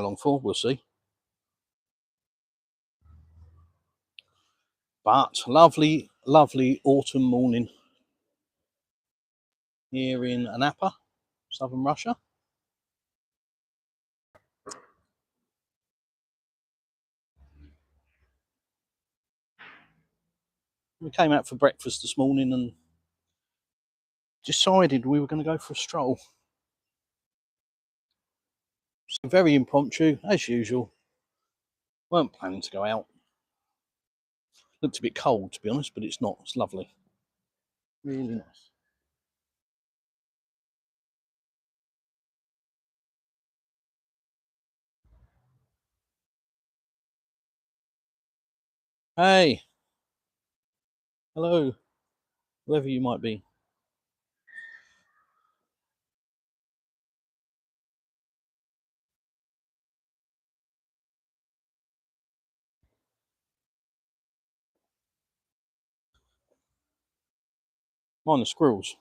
long for, we'll see. But lovely, lovely autumn morning here in Anapa, southern Russia. We came out for breakfast this morning and decided we were going to go for a stroll. So very impromptu, as usual. Weren't planning to go out. Looked a bit cold, to be honest, but it's not. It's lovely. Really nice. Hey. Hello. Whoever you might be. Mine are squirrels.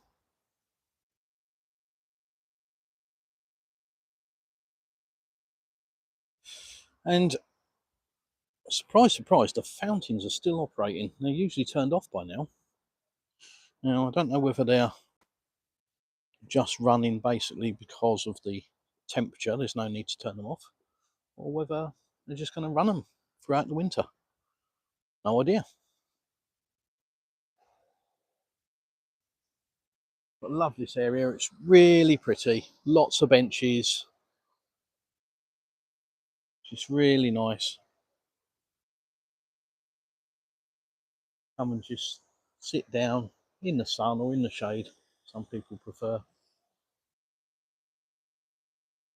And surprise, surprise, the fountains are still operating. They're usually turned off by now. Now, I don't know whether they're just running basically because of the temperature, there's no need to turn them off, or whether they're just going to run them throughout the winter. No idea. But I love this area. It's really pretty. Lots of benches. Just really nice. Come and just sit down in the sun or in the shade. Some people prefer.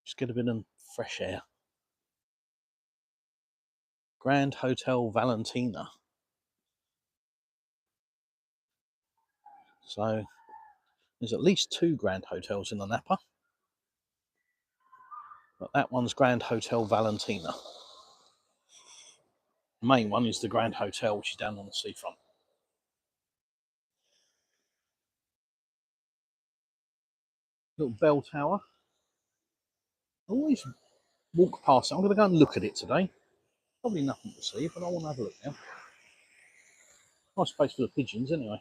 Just get a bit of fresh air. Grand Hotel Valentina. So there's at least 2 Grand Hotels in Anapa. But that one's Grand Hotel Valentina. The main one is the Grand Hotel, which is down on the seafront. Little bell tower. I always walk past it. I'm going to go and look at it today. Probably nothing to see, but I want to have a look now. Nice place for the pigeons, anyway.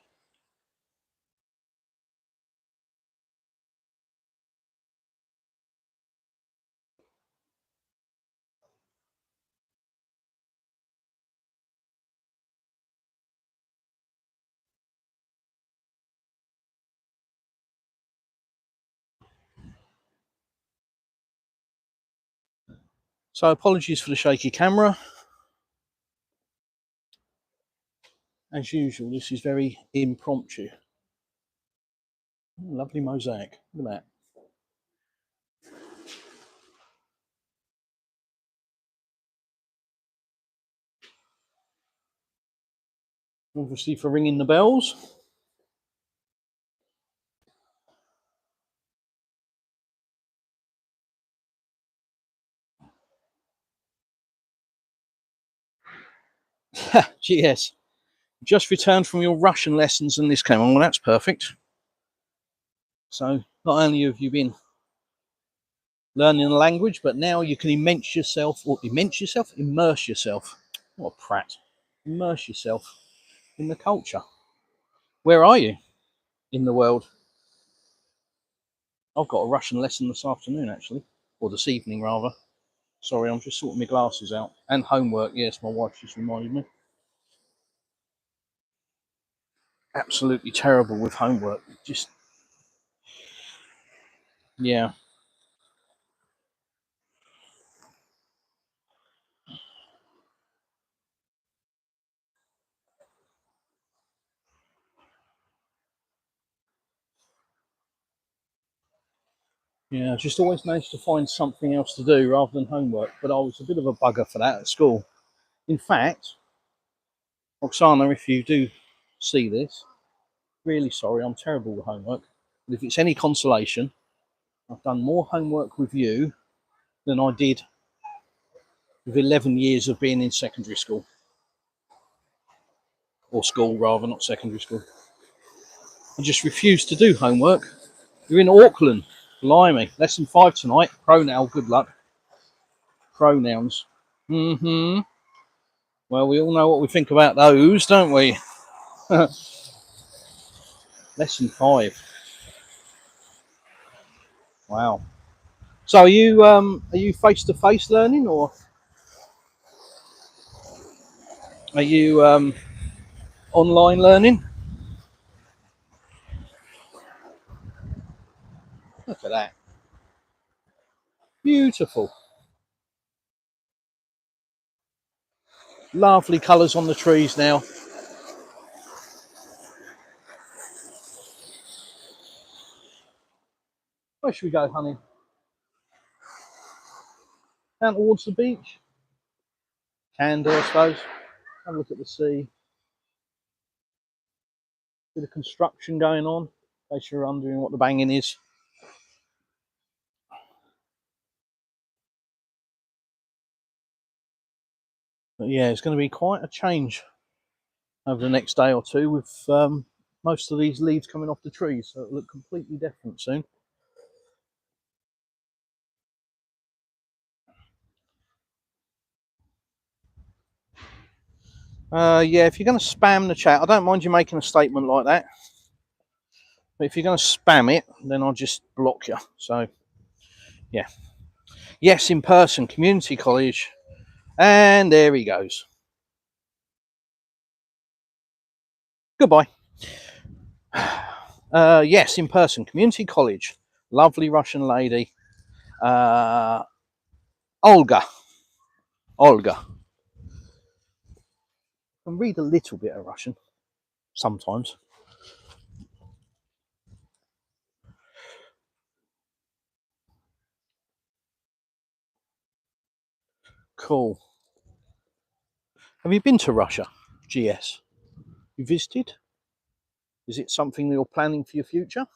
So apologies for the shaky camera. As usual, this is very impromptu. Lovely mosaic. Look at that. Obviously for ringing the bells. GS. Just returned from your Russian lessons and this came on. Well, that's perfect. So not only have you been learning the language, but now you can immerse yourself. What a prat. Immerse yourself in the culture. Where are you in the world? I've got a Russian lesson this afternoon, actually, or this evening rather. Sorry, I'm just sorting my glasses out. And homework, yes, my wife just reminded me. Absolutely terrible with homework. Just, yeah. Yeah, I just always managed to find something else to do rather than homework, but I was a bit of a bugger for that at school. In fact, Oksana, if you do see this, really sorry, I'm terrible with homework. But if it's any consolation, I've done more homework with you than I did with 11 years of being in secondary school. Or school, rather, not secondary school. I just refuse to do homework. You're in Auckland. Blimey. Lesson 5 tonight. Pro now, good luck. pronouns. Well, we all know what we think about those, don't we? Lesson 5. Wow. So are you face to face learning, or are you online learning? Look at that. Beautiful. Lovely colours on the trees now. Where should we go, honey? Down towards the beach? Can do, I suppose. Have a look at the sea. Bit of construction going on, in case you're wondering what the banging is. But yeah, it's going to be quite a change over the next day or two with most of these leaves coming off the trees, so it'll look completely different soon. Yeah, if you're going to spam the chat, I don't mind you making a statement like that. But if you're going to spam it, then I'll just block you. So, yeah. Yes, in person, community college. And there he goes. Goodbye. Yes, in person, community college. Lovely Russian lady. Olga. I can read a little bit of Russian sometimes. Cool. Have you been to Russia? GS. You visited? Is it something you're planning for your future?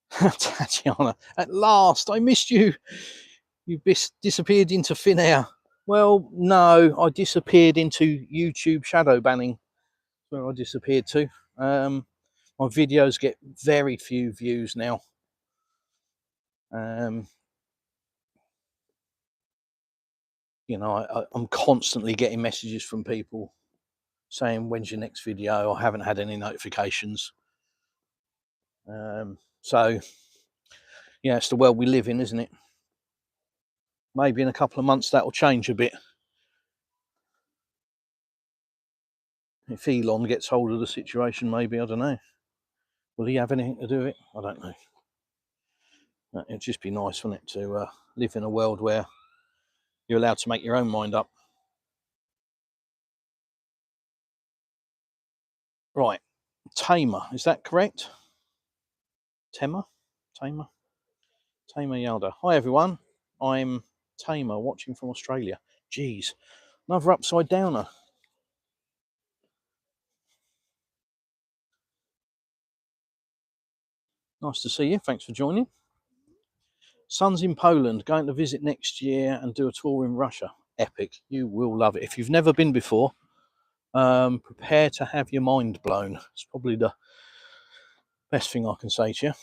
Tatiana, at last, I missed you. You disappeared into thin air. Well, no, I disappeared into YouTube shadow banning. Where I disappeared to. My videos get very few views now. You know, I'm constantly getting messages from people saying, when's your next video? I haven't had any notifications. So, yeah, it's the world we live in, isn't it? Maybe in a couple of months that'll change a bit. If Elon gets hold of the situation, maybe, I don't know. Will he have anything to do with it? I don't know. It'd just be nice, wouldn't it, to live in a world where you're allowed to make your own mind up. Right, Tamer, is that correct? Tamer Yalda. Hi everyone, I'm Tamer, watching from Australia. Geez, another upside downer. Nice to see you, thanks for joining. Son's in Poland, going to visit next year and do a tour in Russia. Epic, you will love it. If you've never been before, prepare to have your mind blown. It's probably the best thing I can say to you,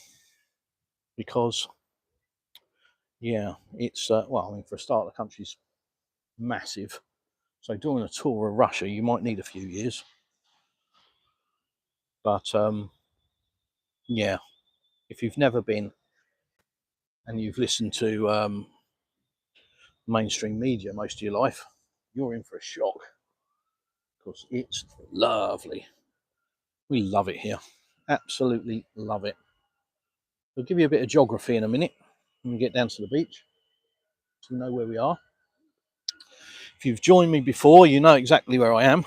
because yeah, it's well, I mean, for a start, the country's massive, so doing a tour of Russia you might need a few years, but yeah, if you've never been and you've listened to mainstream media most of your life, you're in for a shock, because it's lovely. We love it here, absolutely love it. I'll give you a bit of geography in a minute when we get down to the beach, so you know where we are. If you've joined me before, you know exactly where I am.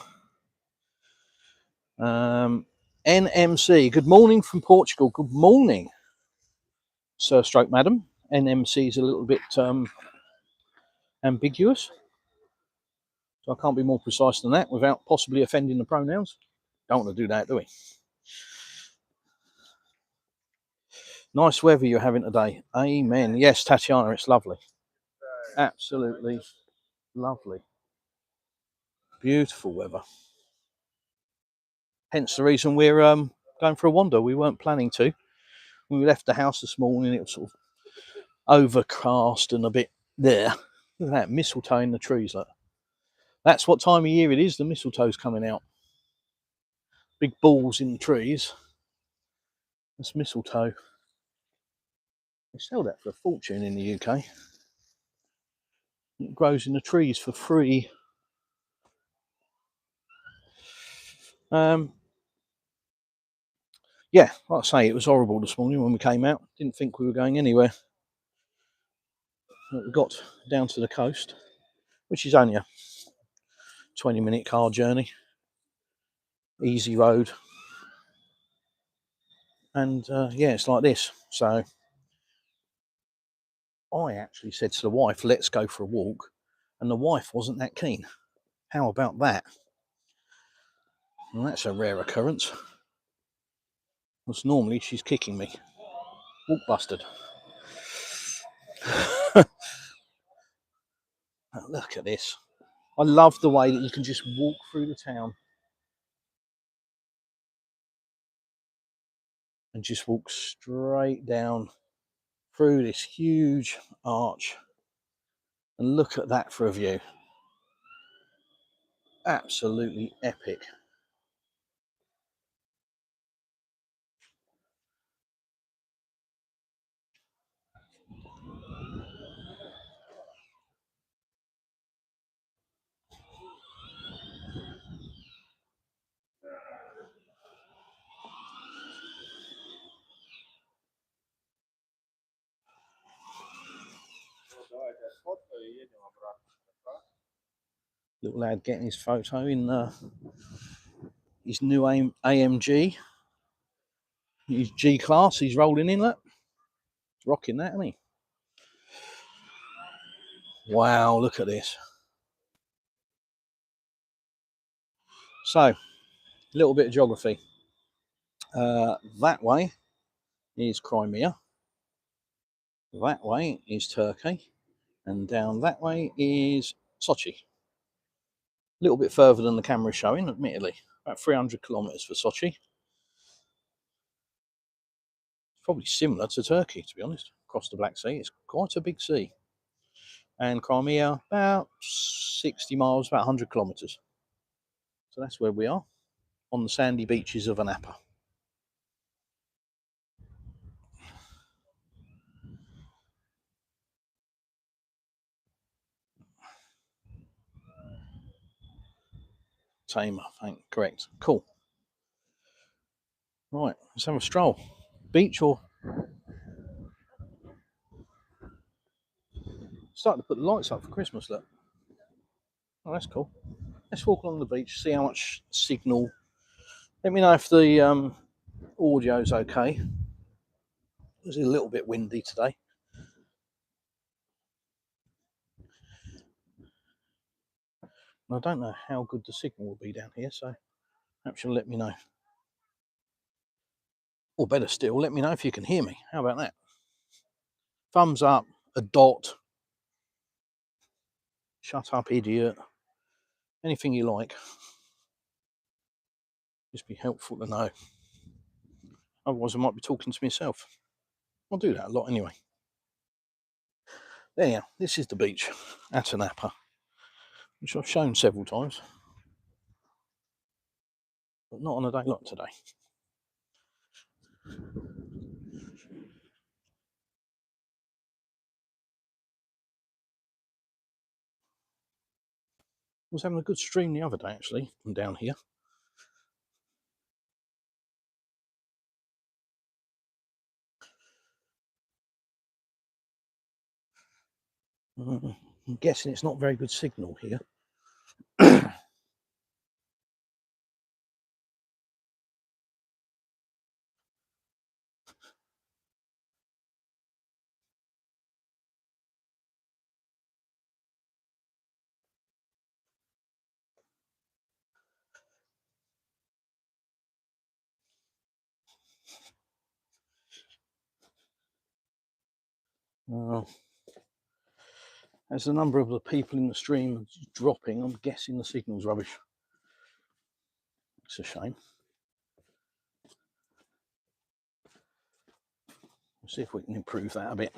NMC, good morning from Portugal. Good morning, Sir Stroke Madam. NMC is a little bit ambiguous, so I can't be more precise than that without possibly offending the pronouns. Don't want to do that, do we? Nice weather you're having today. Amen. Yes, Tatiana, it's lovely. Absolutely lovely. Beautiful weather. Hence the reason we're going for a wander. We weren't planning to. When we left the house this morning, it was sort of overcast and a bit there. Look at that mistletoe in the trees. Look, that's what time of year it is. The mistletoe's coming out. Big balls in the trees. That's mistletoe. They sell that for a fortune in the UK. It grows in the trees for free. Yeah, like I say, it was horrible this morning when we came out. Didn't think we were going anywhere. But we got down to the coast, which is only a 20-minute car journey. Easy road. And yeah, it's like this. So I actually said to the wife, let's go for a walk. And the wife wasn't that keen. How about that? And that's a rare occurrence. Because normally she's kicking me. Walk busted. Look at this. I love the way that you can just walk through the town and just walk straight down through this huge arch. And look at that for a view. Absolutely epic. Little lad getting his photo in his new AMG. His G-Class, he's rolling in, look. He's rocking that, isn't he? Wow, look at this. So, a little bit of geography. That way is Crimea. That way is Turkey. And down that way is Sochi. A little bit further than the camera is showing, admittedly. About 300 kilometres for Sochi. Probably similar to Turkey, to be honest. Across the Black Sea, it's quite a big sea. And Crimea, about 60 miles, about 100 kilometres. So that's where we are, on the sandy beaches of Anapa. Tamer, correct. Cool. Right, let's have a stroll. Beach or... Starting to put the lights up for Christmas, look. Oh, that's cool. Let's walk along the beach, see how much signal. Let me know if the audio's okay. It's a little bit windy today. I don't know how good the signal will be down here, so perhaps you'll let me know. Or better still, let me know if you can hear me. How about that? Thumbs up, a dot, shut up, idiot, anything you like. Just be helpful to know. Otherwise, I might be talking to myself. I'll do that a lot anyway. There, this is the beach at Anapa, which I've shown several times, but not on a day like today. I was having a good stream the other day, actually, from down here. I'm guessing it's not very good signal here. As the number of the people in the stream is dropping, I'm guessing the signal's rubbish. It's a shame. We'll see if we can improve that a bit.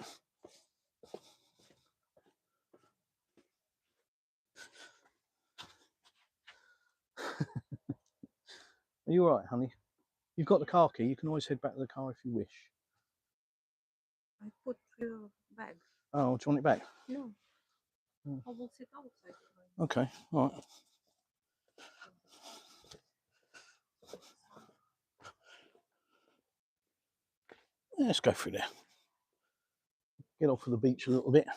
Are you all right, honey? You've got the car key. You can always head back to the car if you wish. I put your bag. Oh, do you want it back? No. Oh. I will sit outside. Okay, all right. Let's go through there. Get off of the beach a little bit.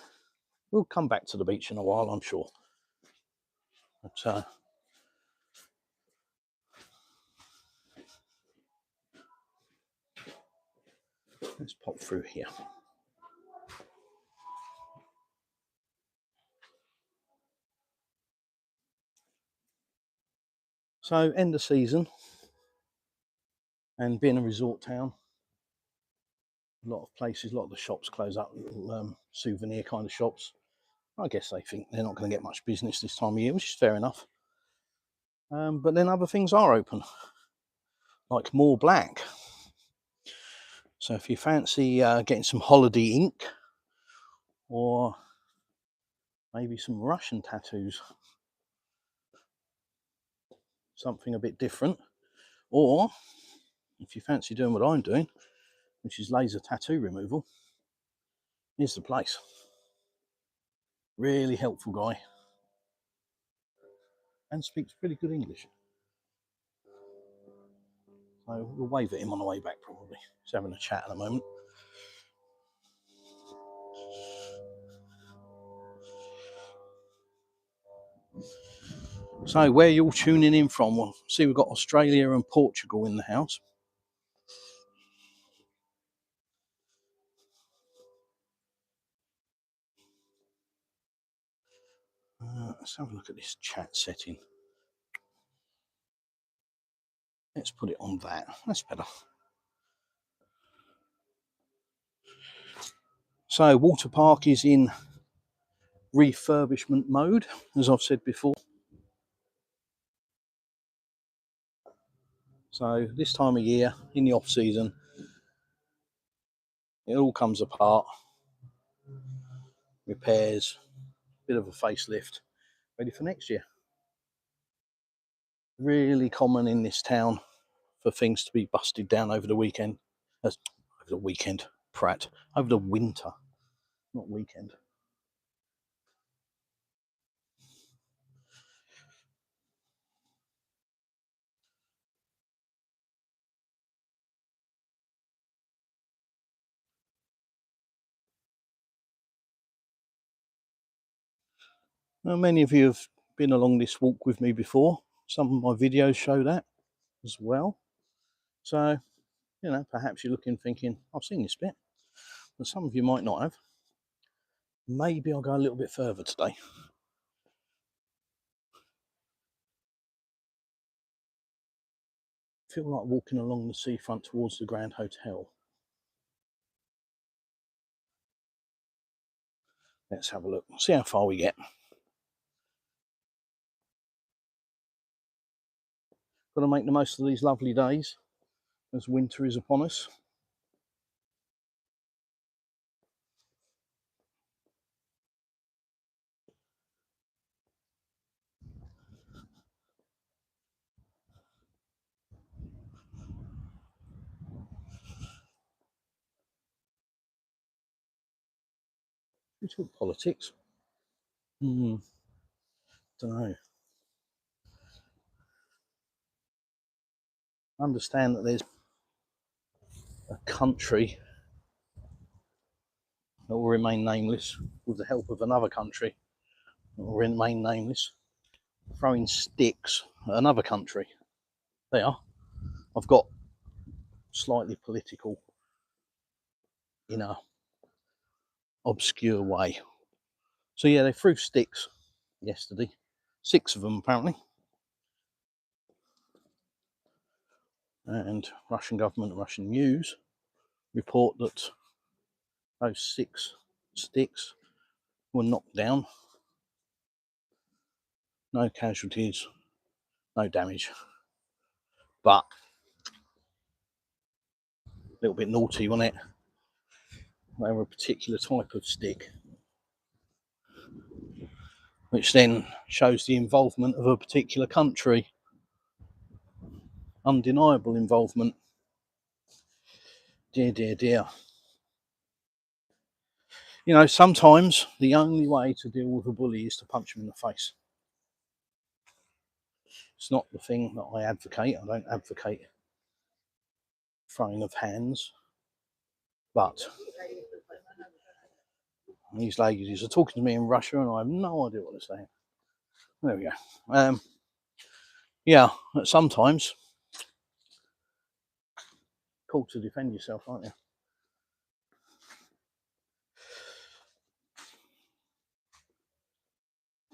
We'll come back to the beach in a while, I'm sure. But, let's pop through here. So, end of season, and being a resort town, a lot of places, a lot of the shops close up, little souvenir kind of shops. I guess they think they're not going to get much business this time of year, which is fair enough. But then other things are open, like More Black. So if you fancy getting some holiday ink, or maybe some Russian tattoos, something a bit different, or if you fancy doing what I'm doing, which is laser tattoo removal, here's the place. Really helpful guy, and speaks pretty good English. So we'll wave at him on the way back probably. He's having a chat at the moment. So where you're tuning in from, well, see we've got Australia and Portugal in the house. Let's have a look at this chat setting. Let's put it on that. That's better. So water park is in refurbishment mode, as I've said before. So this time of year, in the off season, it all comes apart. Repairs, bit of a facelift, ready for next year. Really common in this town for things to be busted down over the weekend. Over the weekend, Pratt. Over the winter, not weekend. Now, many of you have been along this walk with me before. Some of my videos show that as well. So, you know, perhaps you're looking thinking, I've seen this bit, but some of you might not have. Maybe I'll go a little bit further today. I feel like walking along the seafront towards the Grand Hotel. Let's have a look, see how far we get. Got to make the most of these lovely days as winter is upon us. We talk politics. Don't know. I understand that there's a country that will remain nameless with the help of another country that will remain nameless, throwing sticks at another country. They are. I've got slightly political in a obscure way. So yeah, they threw sticks yesterday, 6 of them apparently. And Russian government and Russian news report that those 6 sticks were knocked down. No casualties, no damage. But a little bit naughty, wasn't it? They were a particular type of stick, which then shows the involvement of a particular country. undeniable involvement. Dear, dear, dear. You know, sometimes the only way to deal with a bully is to punch him in the face. It's not the thing that I advocate. I don't advocate throwing of hands, but these ladies are talking to me in Russia and I have no idea what they're saying. There we go. Yeah, sometimes called to defend yourself, aren't you?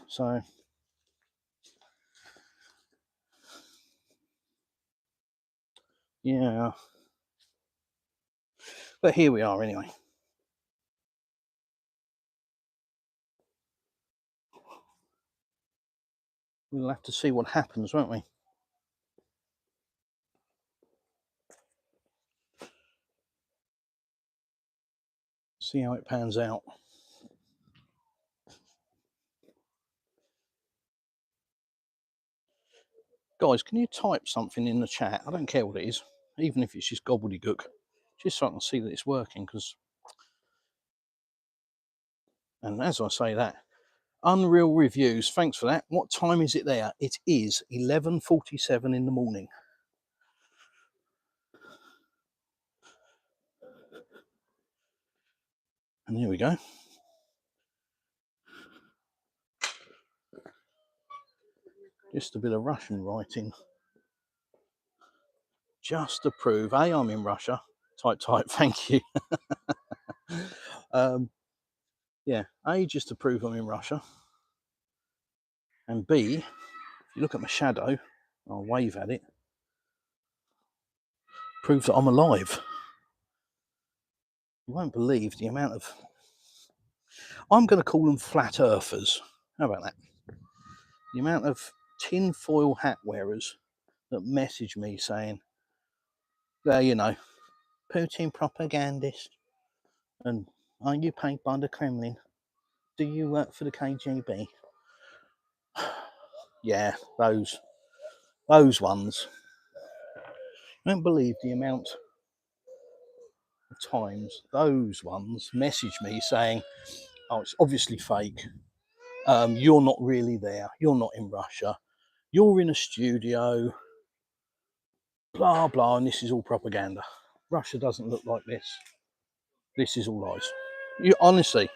So, yeah. But here we are anyway. We'll have to see what happens, won't we? See how it pans out. Guys, can you type something in the chat? I don't care what it is, even if it's just gobbledygook, just so I can see that it's working. Because, and as I say that, Unreal Reviews, thanks for that. What time is it there? It is 11:47 in the morning. And here we go. Just a bit of Russian writing. Just to prove, A, I'm in Russia. Type, thank you. Yeah, A, just to prove I'm in Russia. And B, if you look at my shadow, I'll wave at it, proves that I'm alive. You won't believe the amount of, I'm going to call them flat earthers. How about that? The amount of tinfoil hat wearers that message me saying, well, you know, Putin propagandist, and are you paid by the Kremlin? Do you work for the KGB? Yeah, those ones. I don't believe the amount of times those ones message me saying, oh, it's obviously fake. You're not really there. You're not in Russia. You're in a studio. Blah, blah, and this is all propaganda. Russia doesn't look like this. This is all lies. You honestly,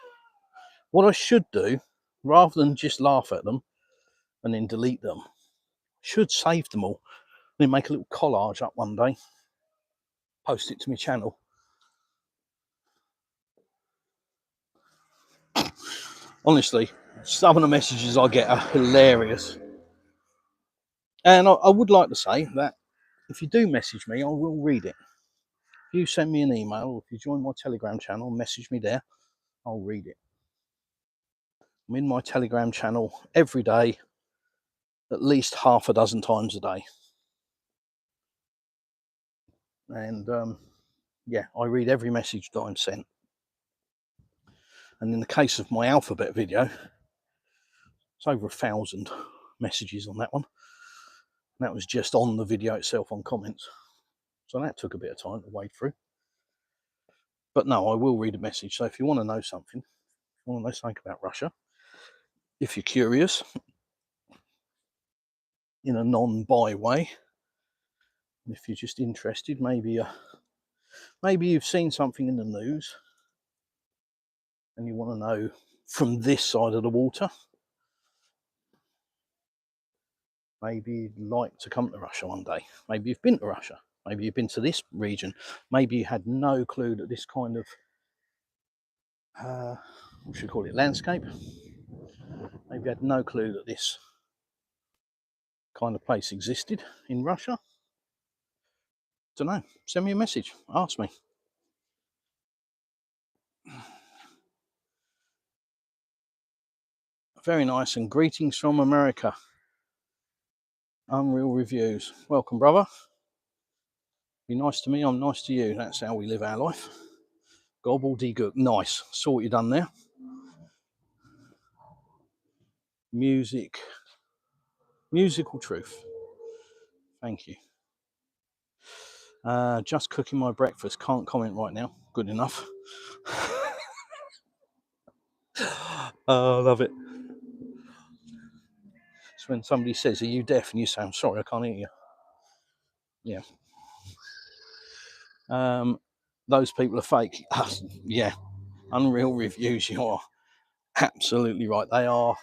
what I should do, rather than just laugh at them and then delete them, should save them all, then make a little collage up one day, post it to my channel. Honestly, some of the messages I get are hilarious. And I would like to say that if you do message me, I will read it. If you send me an email, or if you join my Telegram channel, message me there, I'll read it. I'm in my Telegram channel every day, at least half a dozen times a day. And yeah, I read every message that I'm sent. And in the case of my alphabet video, it's over 1,000 messages on that one. And that was just on the video itself on comments. So that took a bit of time to wade through. But no, I will read a message. So if you want to know something, if you want to know something about Russia, if you're curious, in a non-buy way, if you're just interested, maybe you've seen something in the news and you want to know from this side of the water, maybe you'd like to come to Russia one day. Maybe you've been to Russia. Maybe you've been to this region. Maybe you had no clue that this kind of, what should we call it, landscape? Maybe you had no clue that this kind of place existed in Russia. Don't know. Send me a message. Ask me. Very nice, and greetings from America. Unreal Reviews. Welcome, brother. Be nice to me, I'm nice to you. That's how we live our life. Gobbledygook. Nice. Saw what you done there. Musical truth. Thank you. Just cooking my breakfast. Can't comment right now. Good enough. Oh, I love it. It's when somebody says, "Are you deaf?" and you say, "I'm sorry, I can't hear you." Yeah. Those people are fake. Yeah. Unreal reviews. You're absolutely right. They are.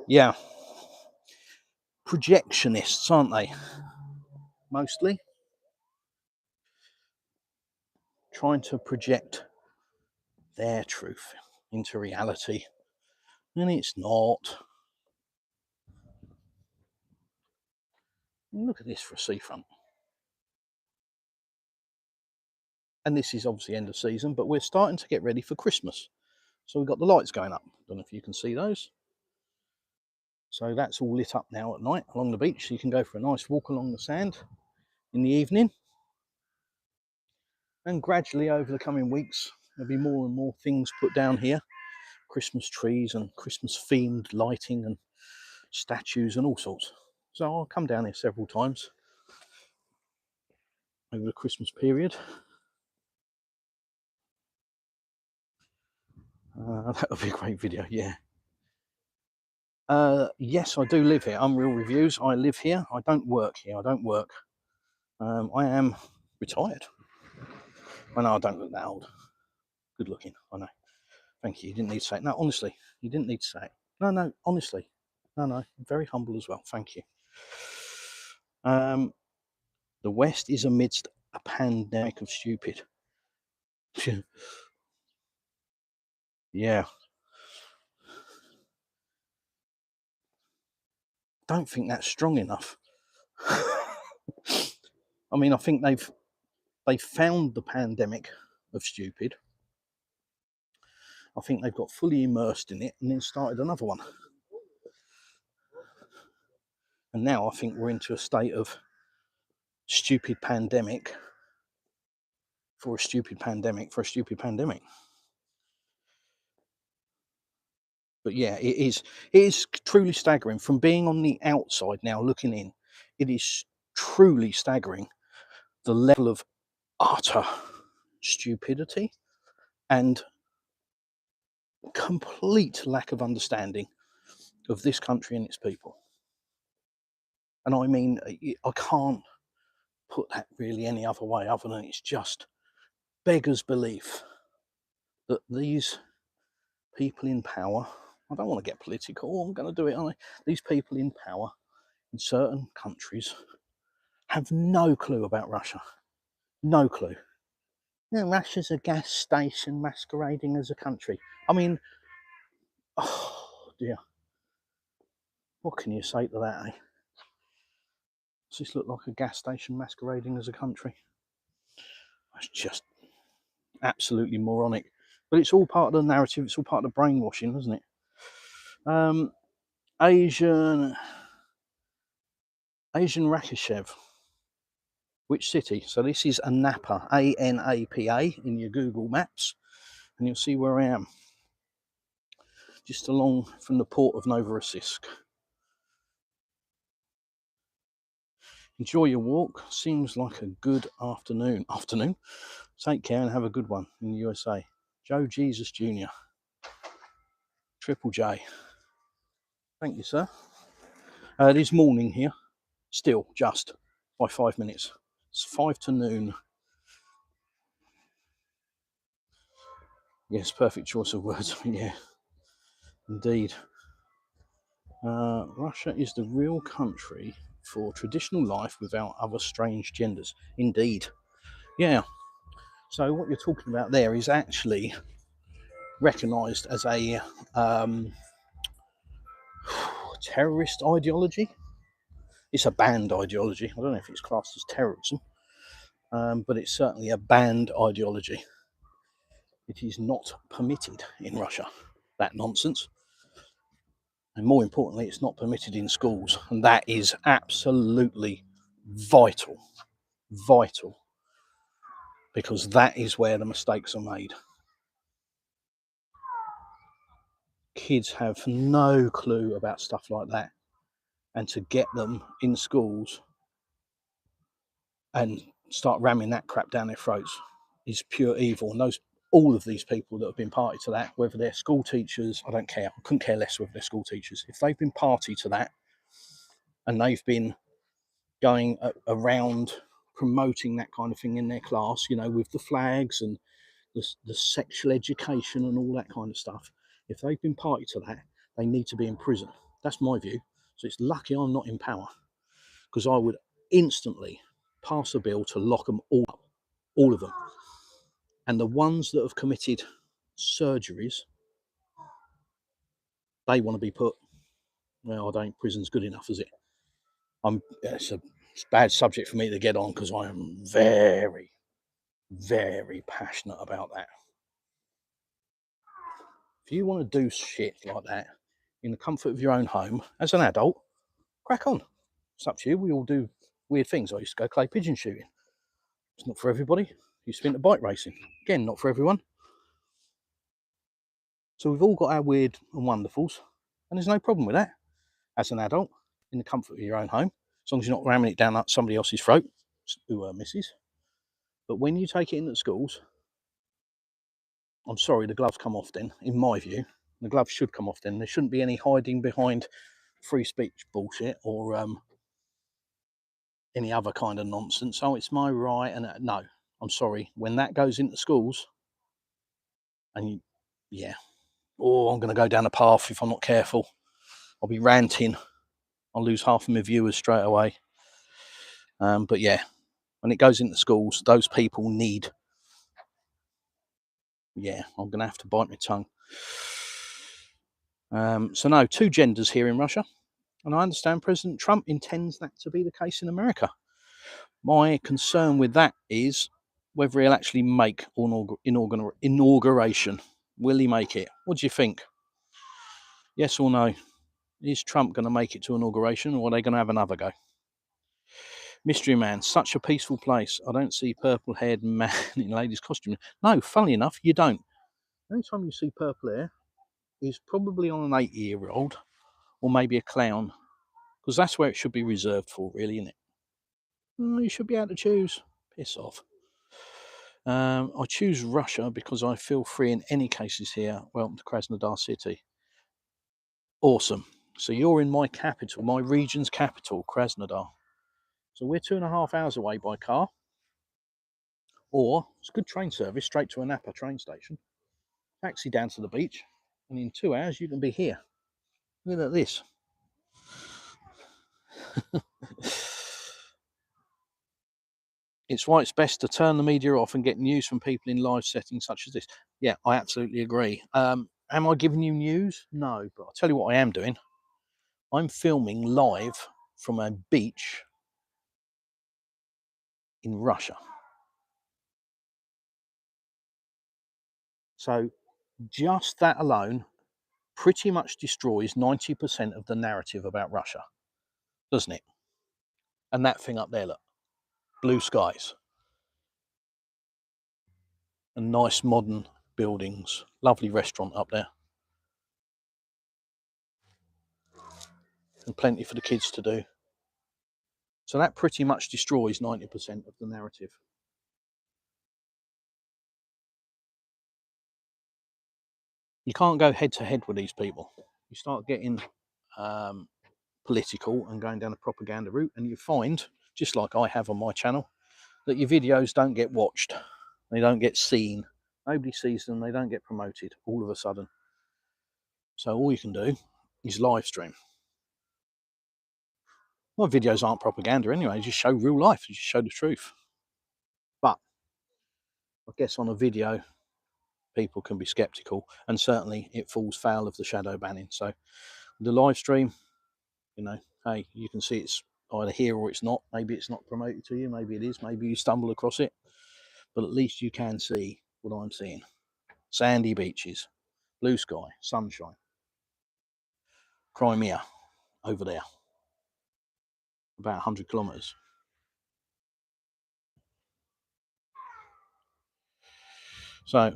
Yeah. Projectionists, aren't they? Mostly trying to project their truth into reality, and it's not. Look at this for a seafront. And this is obviously end of season, but we're starting to get ready for Christmas. So we've got the lights going up. Don't know if you can see those. So that's all lit up now at night along the beach. So you can go for a nice walk along the sand in the evening. And gradually over the coming weeks, there'll be more and more things put down here. Christmas trees and Christmas themed lighting and statues and all sorts. So I'll come down here several times over the Christmas period. That would be a great video, yeah. Yes, I do live here. Unreal Reviews. I live here. I don't work here. I don't work. I am retired. I know I don't look that old. Good looking. I know. Thank you. You didn't need to say it. No, honestly, you didn't need to say it. No, honestly. No. Very humble as well. Thank you. The West is amidst a pandemic of stupid. Yeah. Don't think that's strong enough. I mean, I think they've found the pandemic of stupid. I think they've got fully immersed in it and then started another one. And now I think we're into a state of stupid pandemic for a stupid pandemic for a stupid pandemic. But yeah, it is truly staggering from being on the outside now looking in. It is truly staggering the level of utter stupidity and complete lack of understanding of this country and its people. And I mean, I can't put that really any other way other than it's just beggars belief that these people in power, I don't want to get political, I'm going to do it, aren't I? These people in power in certain countries have no clue about Russia. No clue. Yeah, Russia's a gas station masquerading as a country. I mean, oh dear. What can you say to that, eh? Does this look like a gas station masquerading as a country? It's just absolutely moronic. But it's all part of the narrative, it's all part of the brainwashing, isn't it? Asian Rakishev. Which city? So this is Anapa, A-N-A-P-A in your Google Maps, and you'll see where I am. Just along from the port of Novorossiysk. Enjoy your walk. Seems like a good afternoon. Take care and have a good one in the USA. Joe Jesus Jr. Triple J. Thank you, sir. It is morning here. Still, just by 5 minutes. It's 5 to noon. Yes, perfect choice of words. Yeah, indeed. Russia is the real country for traditional life without other strange genders. Indeed. Yeah. So what you're talking about there is actually recognised as a terrorist ideology. It's a banned ideology. I don't know if it's classed as terrorism, but it's certainly a banned ideology. It is not permitted in Russia, that nonsense. And more importantly, it's not permitted in schools. And that is absolutely vital. Vital. Because that is where the mistakes are made. Kids have no clue about stuff like that. And to get them in schools and start ramming that crap down their throats is pure evil. And all of these people that have been party to that, whether they're school teachers, I don't care. I couldn't care less whether they're school teachers. If they've been party to that and they've been going around promoting that kind of thing in their class, with the flags and the sexual education and all that kind of stuff, if they've been party to that, they need to be in prison. That's my view. So it's lucky I'm not in power, because I would instantly pass a bill to lock them all up, all of them. And the ones that have committed surgeries, they want to be put, well, I don't, prison's good enough, is it? It's a bad subject for me to get on, because I am very, very passionate about that. If you want to do shit like that in the comfort of your own home as an adult, crack on. It's up to you. We all do weird things. I used to go clay pigeon shooting. It's not for everybody. Used to be into bike racing. Again, not for everyone. So we've all got our weird and wonderfuls, and there's no problem with that as an adult in the comfort of your own home, as long as you're not ramming it down up somebody else's throat, who misses. But when you take it into schools, I'm sorry, the gloves come off then, in my view. The gloves should come off then. There shouldn't be any hiding behind free speech bullshit or any other kind of nonsense. Oh, it's my right. And no, I'm sorry. When that goes into schools, and I'm going to go down a path if I'm not careful. I'll be ranting. I'll lose half of my viewers straight away. But yeah, when it goes into schools, those people need. Yeah, I'm going to have to bite my tongue. So no, two genders here in Russia. And I understand President Trump intends that to be the case in America. My concern with that is whether he'll actually make inauguration. Will he make it? What do you think? Yes or no? Is Trump going to make it to inauguration, or are they going to have another go? Mystery Man, such a peaceful place. I don't see purple-haired man in ladies' costume. No, funnily enough, you don't. The only time you see purple hair is probably on an 80-year-old, or maybe a clown, because that's where it should be reserved for, really, isn't it? You should be able to choose. Piss off. I choose Russia because I feel free in any cases here. Welcome to Krasnodar City. Awesome. So you're in my capital, my region's capital, Krasnodar. So we're 2.5 hours away by car. Or it's a good train service straight to Anapa train station. Taxi down to the beach, and in 2 hours you can be here. Look at this. It's why it's best to turn the media off and get news from people in live settings such as this. Yeah, I absolutely agree. Am I giving you news? No, but I'll tell you what I am doing. I'm filming live from a beach in Russia. So just that alone pretty much destroys 90% of the narrative about Russia, doesn't it? And that thing up there, look, blue skies and nice modern buildings, lovely restaurant up there, and plenty for the kids to do. So that pretty much destroys 90% of the narrative. You can't go head to head with these people. You start getting political and going down a propaganda route, and you find, just like I have on my channel, that your videos don't get watched. They don't get seen. Nobody sees them. They don't get promoted all of a sudden. So all you can do is live stream. My videos aren't propaganda anyway. They just show real life. They just show the truth. But I guess on a video, people can be skeptical, and certainly it falls foul of the shadow banning. So the live stream, hey, you can see it's either here or it's not. Maybe it's not promoted to you. Maybe it is. Maybe you stumble across it. But at least you can see what I'm seeing. Sandy beaches, blue sky, sunshine. Crimea, over there, about 100 kilometres. So,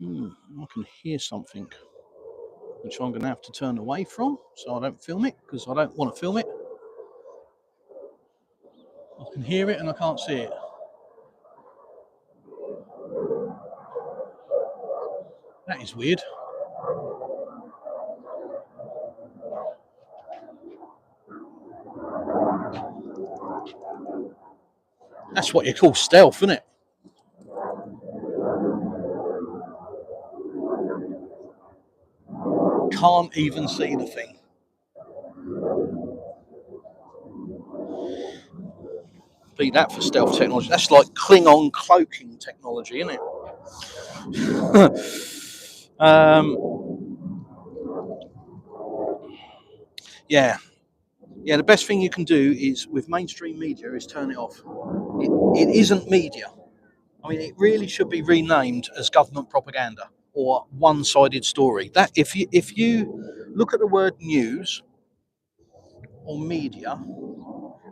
I can hear something, which I'm going to have to turn away from, so I don't film it, because I don't want to film it. can hear it and I can't see it. That is weird. That's what you call stealth, isn't it? Can't even see the thing. Beat that for stealth technology. That's like Klingon cloaking technology, isn't it? Yeah. Yeah, the best thing you can do is with mainstream media is turn it off. It isn't media. I mean, it really should be renamed as government propaganda or one-sided story. That if you look at the word news or media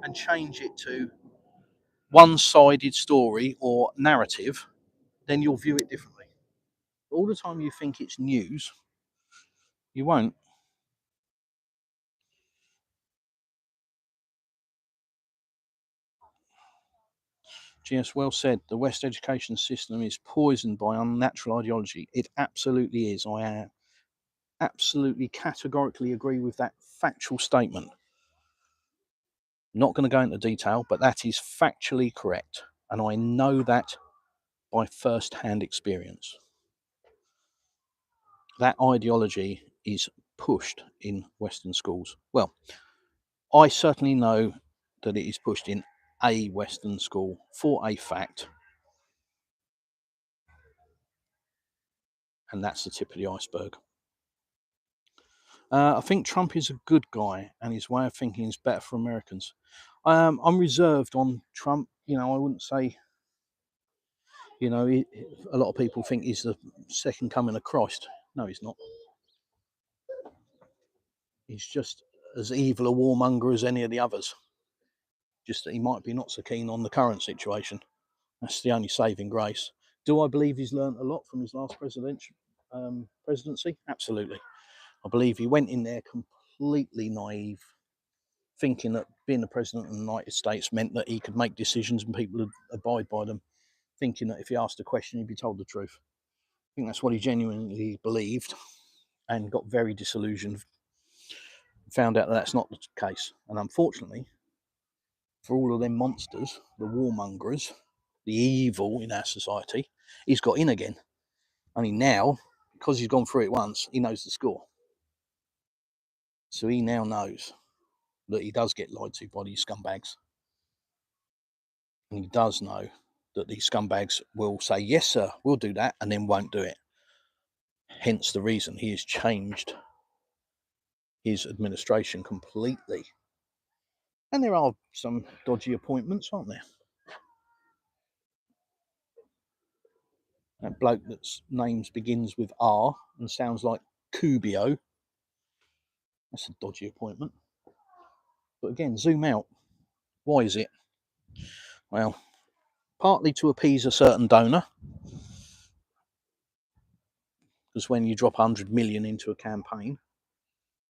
and change it to one-sided story or narrative, then you'll view it differently. All the time you think it's news, you won't. Yes, well said. The West education system is poisoned by unnatural ideology. It absolutely is. I absolutely categorically agree with that factual statement. Not going to go into detail, but that is factually correct. And I know that by first-hand experience. That ideology is pushed in Western schools. Well, I certainly know that it is pushed in a Western school for a fact. And that's the tip of the iceberg. I think Trump is a good guy and his way of thinking is better for Americans. I'm reserved on Trump. You know, I wouldn't say, you know, a lot of people think he's the second coming of Christ. No, he's not. He's just as evil a warmonger as any of the others. Just that he might be not so keen on the current situation. That's the only saving grace. Do I believe he's learned a lot from his last presidency? Absolutely. I believe he went in there completely naive, thinking that being the president of the United States meant that he could make decisions and people would abide by them, thinking that if he asked a question, he'd be told the truth. I think that's what he genuinely believed and got very disillusioned. Found out that that's not the case. And unfortunately, for all of them monsters, the warmongers, the evil in our society, he's got in again. Only now, because he's gone through it once, he knows the score. So he now knows that he does get lied to by these scumbags. And he does know that these scumbags will say, yes, sir, we'll do that, and then won't do it. Hence the reason he has changed his administration completely. And there are some dodgy appointments, aren't there? That bloke that's names begins with R and sounds like Kubio. That's a dodgy appointment. But again, zoom out. Why is it? Well, partly to appease a certain donor. Because when you drop 100 million into a campaign,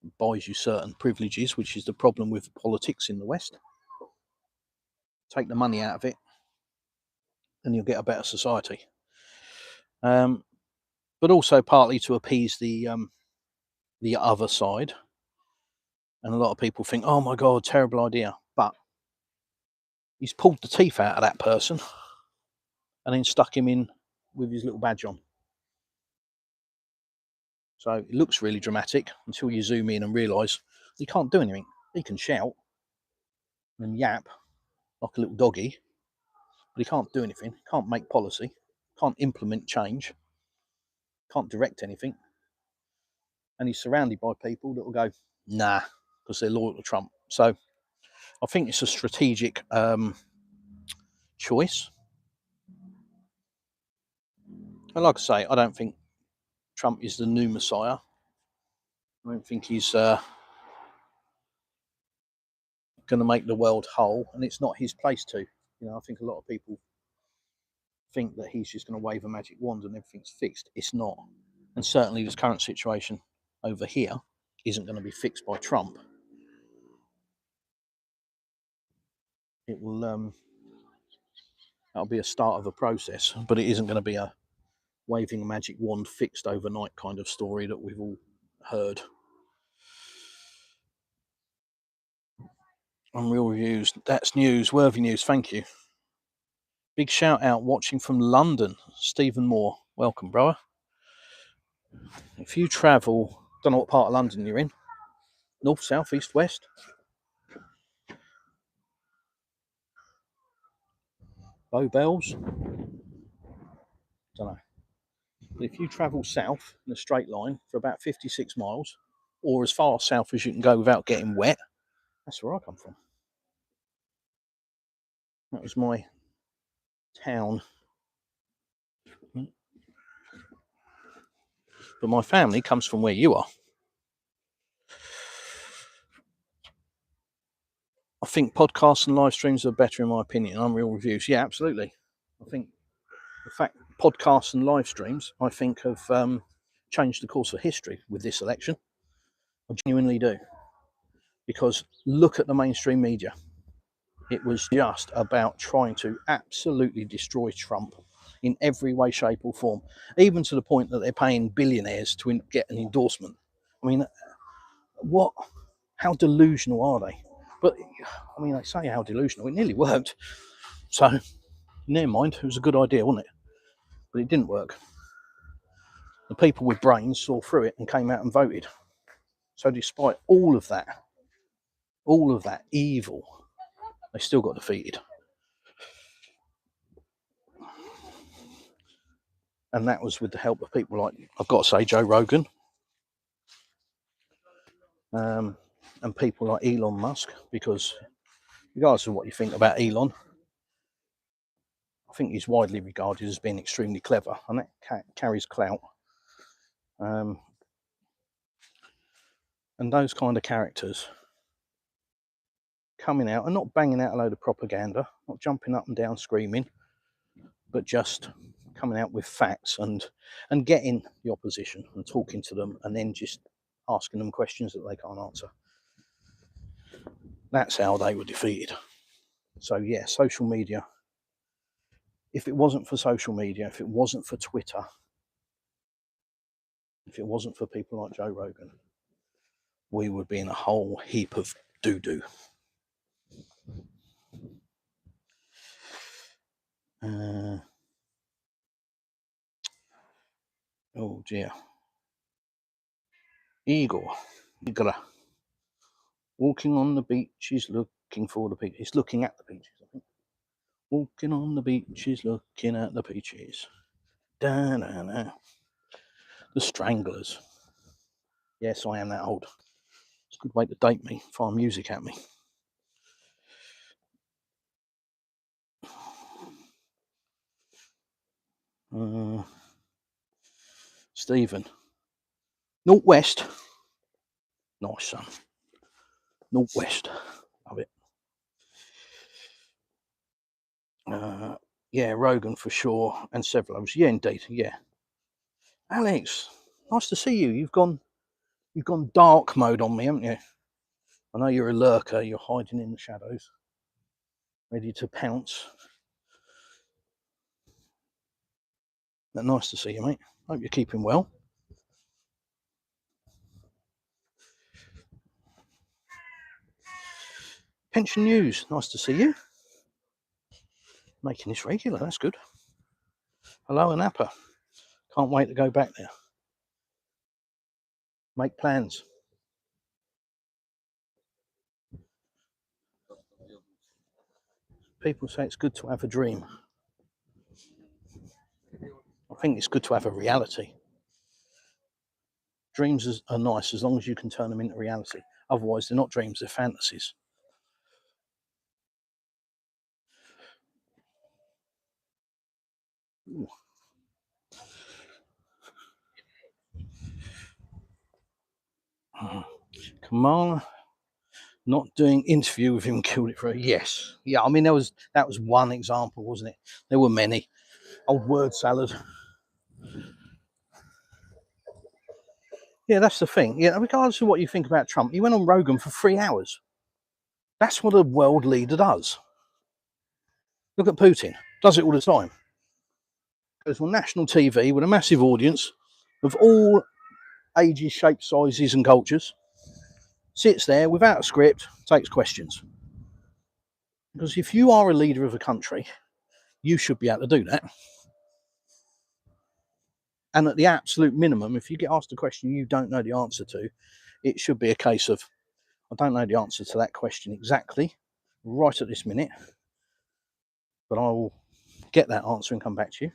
it buys you certain privileges, which is the problem with politics in the West. Take the money out of it, and you'll get a better society. But also partly to appease the other side. And a lot of people think, oh my God, terrible idea. But he's pulled the teeth out of that person and then stuck him in with his little badge on. So it looks really dramatic until you zoom in and realise he can't do anything. He can shout and yap like a little doggy, but he can't do anything, can't make policy, can't implement change, can't direct anything. And he's surrounded by people that will go, nah, because they're loyal to Trump. So I think it's a strategic choice. And like I say, I don't think Trump is the new Messiah. I don't think he's going to make the world whole, and it's not his place to. You know, I think a lot of people think that he's just going to wave a magic wand and everything's fixed. It's not. And certainly this current situation over here isn't going to be fixed by Trump. It will That'll be a start of a process, but it isn't going to be a waving a magic wand fixed overnight kind of story that we've all heard. Unreal reviews, that's news, worthy news, thank you. Big shout out watching from London, Stephen Moore. Welcome, brother. If you travel, don't know what part of London you're in, north, south, east, west. Bow Bells? Don't know. But if you travel south in a straight line for about 56 miles, or as far south as you can go without getting wet, that's where I come from. That was my town. But my family comes from where you are. I think podcasts and live streams are better, in my opinion. Unreal reviews, yeah, absolutely. I think the fact podcasts and live streams, I think, have changed the course of history with this election. I genuinely do. Because look at the mainstream media. It was just about trying to absolutely destroy Trump in every way, shape or form, even to the point that they're paying billionaires to get an endorsement. I mean, how delusional are they? But, I mean, they say how delusional. It nearly worked. So, never mind. It was a good idea, wasn't it? But it didn't work. The people with brains saw through it and came out and voted. So despite all of that evil, they still got defeated. And that was with the help of people like, I've got to say, Joe Rogan, and people like Elon Musk, because regardless of what you think about Elon, I think he's widely regarded as being extremely clever, and that carries clout. And those kind of characters coming out and not banging out a load of propaganda, not jumping up and down screaming, but just coming out with facts and getting the opposition and talking to them and then just asking them questions that they can't answer. That's how they were defeated. So yeah, social media. If it wasn't for social media, if it wasn't for Twitter, if it wasn't for people like Joe Rogan, we would be in a whole heap of doo-doo. Oh dear. Igor. Walking on the beach is looking for the beach. It's looking at the beaches, I think. Walking on the beach is looking at the beaches. Da-na-na. The Stranglers. Yes, I am that old. It's a good way to date me, fire music at me. Stephen. Northwest. Nice, son. Northwest. Love it. Yeah, Rogan for sure, and several others. Yeah, indeed. Yeah. Alex, nice to see you. You've gone dark mode on me, haven't you? I know you're a lurker. You're hiding in the shadows, ready to pounce. But nice to see you, mate. Hope you're keeping well. Pension news. Nice to see you. Making this regular. That's good. Hello, Anapa. Can't wait to go back there. Make plans. People say it's good to have a dream. I think it's good to have a reality. Dreams are nice as long as you can turn them into reality. Otherwise, they're not dreams, they're fantasies. Ooh. Kamala not doing interview with him killed it for a yes. Yeah, I mean that was one example, wasn't it? There were many. Old word salad. Yeah, that's the thing. Yeah, regardless of what you think about Trump, he went on Rogan for 3 hours. That's what a world leader does. Look at Putin. Does it all the time. Goes on national TV with a massive audience of all ages, shapes, sizes, and cultures. Sits there without a script, takes questions. Because if you are a leader of a country, you should be able to do that. And at the absolute minimum, if you get asked a question you don't know the answer to, it should be a case of, I don't know the answer to that question exactly right at this minute, but I will get that answer and come back to you.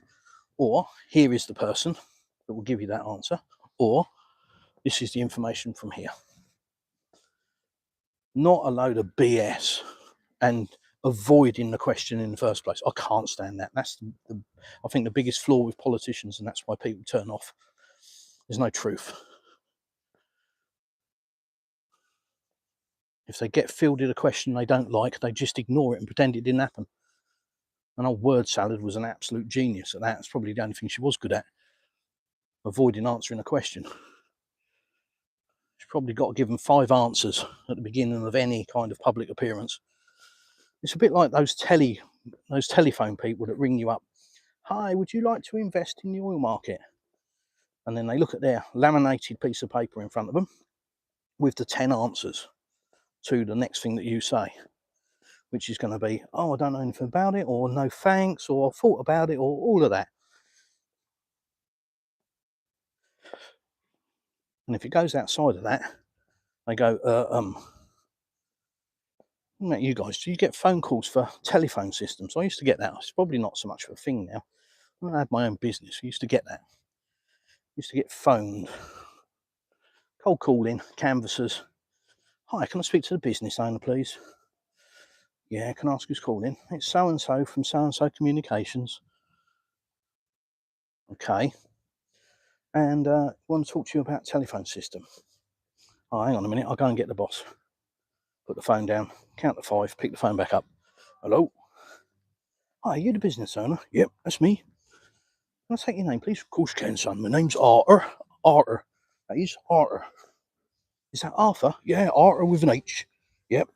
Or here is the person that will give you that answer. Or this is the information from here. Not a load of BS and avoiding the question in the first place. I can't stand that. That's I think the biggest flaw with politicians, and that's why people turn off. There's no truth. If they get fielded a question they don't like, they just ignore it and pretend it didn't happen. And old word salad was an absolute genius at that. It's probably the only thing she was good at, avoiding answering a question. She probably got to give them 5 answers at the beginning of any kind of public appearance. It's a bit like those telephone people that ring you up. Hi, would you like to invest in the oil market? And then they look at their laminated piece of paper in front of them with the 10 answers to the next thing that you say, which is going to be, oh, I don't know anything about it, or no thanks, or I thought about it, or all of that. And if it goes outside of that, they go, what about you guys? Do you get phone calls for telephone systems? I used to get that. It's probably not so much of a thing now. When I had my own business, I used to get that. I used to get phoned, cold calling, canvassers. Hi, can I speak to the business owner, please? Yeah, can I ask who's calling? It's so-and-so from so-and-so communications. Okay. And I want to talk to you about telephone system. Oh, hang on a minute, I'll go and get the boss. Put the phone down, count to 5, pick the phone back up. Hello? Hi, you the business owner? Yep, that's me. Can I take your name, please? Of course you can, son. My name's Arthur. Arthur. That is Arthur. Is that Arthur? Yeah, Arthur with an H. Yep.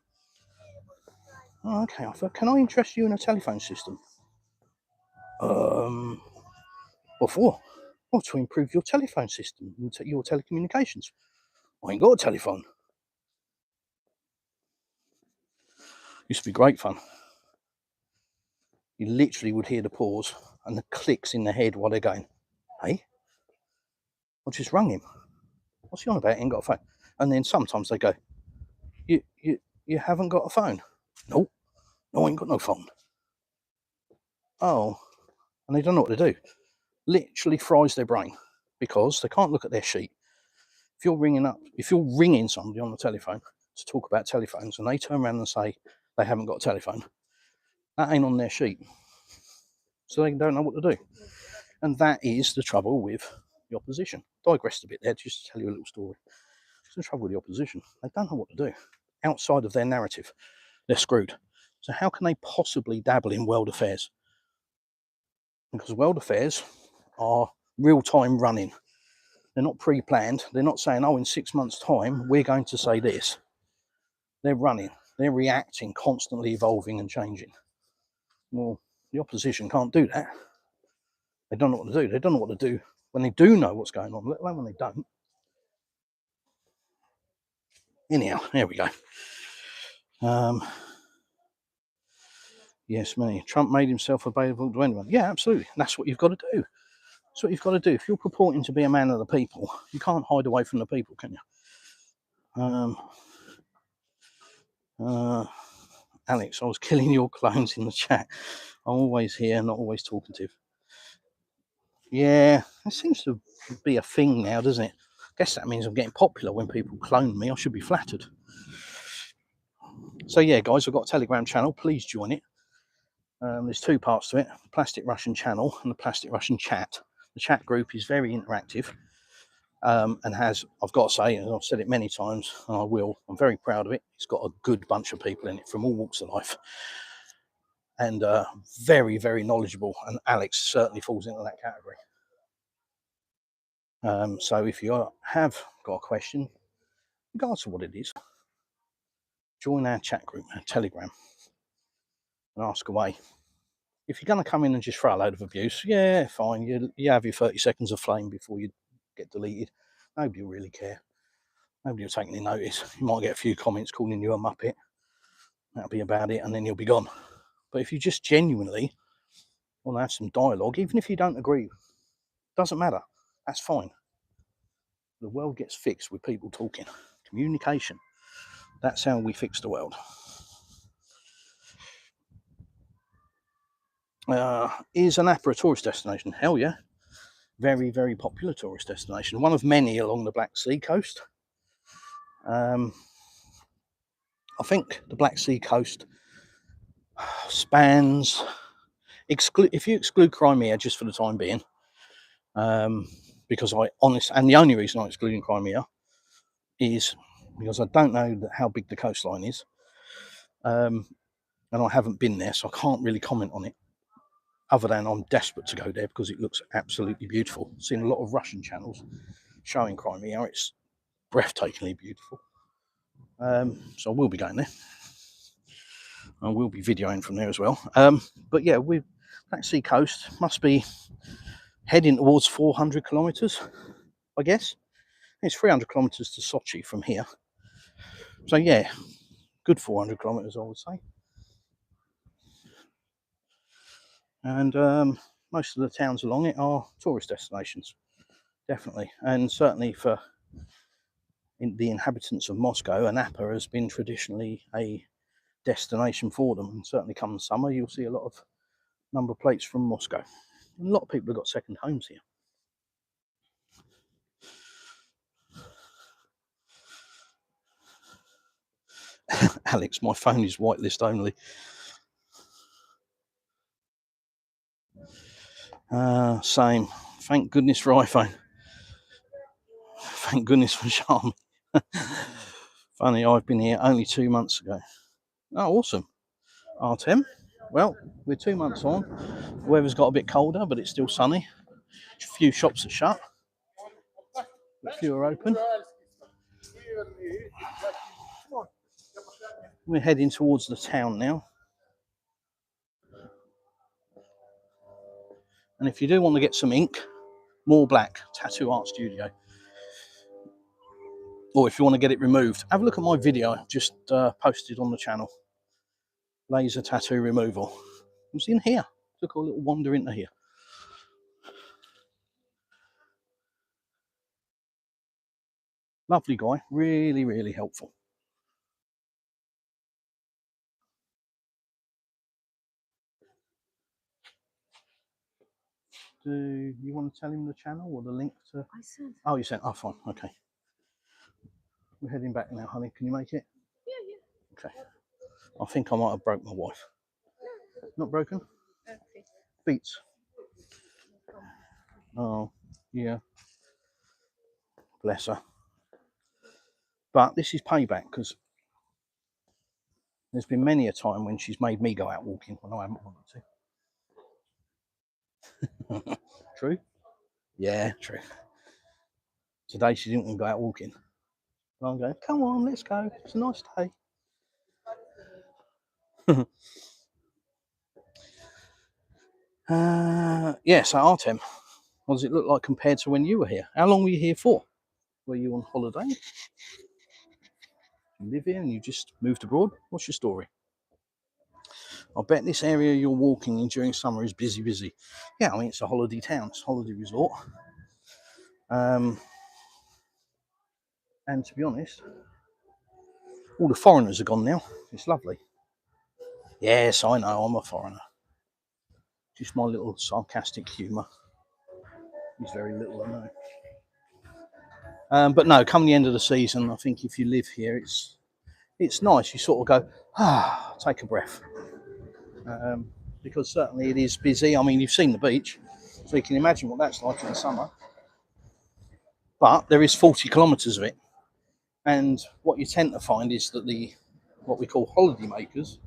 Oh, okay, Arthur. Can I interest you in a telephone system? What for? Well, to improve your telephone system, your telecommunications. I ain't got a telephone. Used to be great fun. You literally would hear the pause and the clicks in the head while they're going, hey, I just rung him. What's he on about? He ain't got a phone. And then sometimes they go, you haven't got a phone? Nope. No, I ain't got no phone. Oh, and they don't know what to do. Literally fries their brain because they can't look at their sheet. If you're ringing somebody on the telephone to talk about telephones and they turn around and say they haven't got a telephone, that ain't on their sheet. So they don't know what to do. And that is the trouble with the opposition. Digressed a bit there, just to tell you a little story. It's the trouble with the opposition. They don't know what to do. Outside of their narrative, they're screwed. So how can they possibly dabble in world affairs? Because world affairs are real-time running. They're not pre-planned. They're not saying, oh, in 6 months' time, we're going to say this. They're running. They're reacting, constantly evolving and changing. Well, the opposition can't do that. They don't know what to do. They don't know what to do when they do know what's going on, let alone when they don't. Anyhow, there we go. Yes, me. Trump made himself available to anyone. Yeah, absolutely. That's what you've got to do. That's what you've got to do. If you're purporting to be a man of the people, you can't hide away from the people, can you? Alex, I was killing your clones in the chat. I'm always here, not always talkative. Yeah, it seems to be a thing now, doesn't it? I guess that means I'm getting popular when people clone me. I should be flattered. So yeah, guys, I've got a Telegram channel. Please join it. There's 2 parts to it: the Plastic Russian channel and the Plastic Russian chat. The chat group is very interactive and has, I've got to say, and I've said it many times, and I will, I'm very proud of it. It's got a good bunch of people in it from all walks of life and very, very knowledgeable. And Alex certainly falls into that category. So if you have got a question, regardless of what it is, join our chat group, our Telegram, and ask away. if you're going to come in and just throw a load of abuse, yeah, fine. You have your 30 seconds of flame before you get deleted. Nobody will really care. Nobody will take any notice. You might get a few comments calling you a muppet. That'll be about it, and then you'll be gone. But if you just genuinely want to have some dialogue, even if you don't agree, doesn't matter. That's fine. The world gets fixed with people talking. Communication. That's how we fix the world. Is Anapa a tourist destination? Hell yeah. Very, very popular tourist destination. One of many along the Black Sea coast. I think the Black Sea coast spans, if you exclude Crimea just for the time being, because and the only reason I'm excluding Crimea is because I don't know how big the coastline is, and I haven't been there, so I can't really comment on it, other than I'm desperate to go there because it looks absolutely beautiful. I've seen a lot of Russian channels showing Crimea. It's breathtakingly beautiful. So I will be going there. I will be videoing from there as well. But yeah, we Black Sea coast must be heading towards 400 kilometers, I guess. It's 300 kilometers to Sochi from here. So yeah, good 400 kilometers, I would say. And most of the towns along it are tourist destinations, definitely. And certainly for the inhabitants of Moscow, Anapa has been traditionally a destination for them. And certainly come summer, you'll see a lot of number plates from Moscow. And a lot of people have got second homes here. Alex, my phone is whitelist only. Same. Thank goodness for iPhone. Thank goodness for Xiaomi. Funny, I've been here only 2 months ago. Oh, awesome. Artem. Well, we're 2 months on. The weather's got a bit colder, but it's still sunny. A few shops are shut. A few are open. We're heading towards the town now. And if you do want to get some ink, More Black Tattoo Art Studio. Or if you want to get it removed, have a look at my video I just posted on the channel. Laser tattoo removal. It was in here. Took a little wander into here. Lovely guy, really, really helpful. Do you want to tell him the channel or the link to? I sent. Oh, you sent. Oh, fine. Okay. We're heading back now, honey. Can you make it? Yeah. Okay. I think I might have broke my wife. Not broken? Okay. Beats. Oh, yeah. Bless her. But this is payback because there's been many a time when she's made me go out walking when I haven't wanted to. True? Yeah, true. Today she didn't want to go out walking. And I'm going, come on, let's go. It's a nice day. Yeah, so Artem, what does it look like compared to when you were here? How long were you here for? Were you on holiday? You live here and you just moved abroad? What's your story? I bet this area you're walking in during summer is busy. Yeah, I mean, it's a holiday town, it's a holiday resort. And to be honest, all the foreigners are gone now. It's lovely. Yes, I know, I'm a foreigner. Just my little sarcastic humour. He's very little, I know. But no, come the end of the season, I think if you live here, it's nice. You sort of go, take a breath. Because certainly it is busy. I mean, you've seen the beach, so you can imagine what that's like in the summer. But there is 40 kilometres of it. And what you tend to find is that what we call holiday makers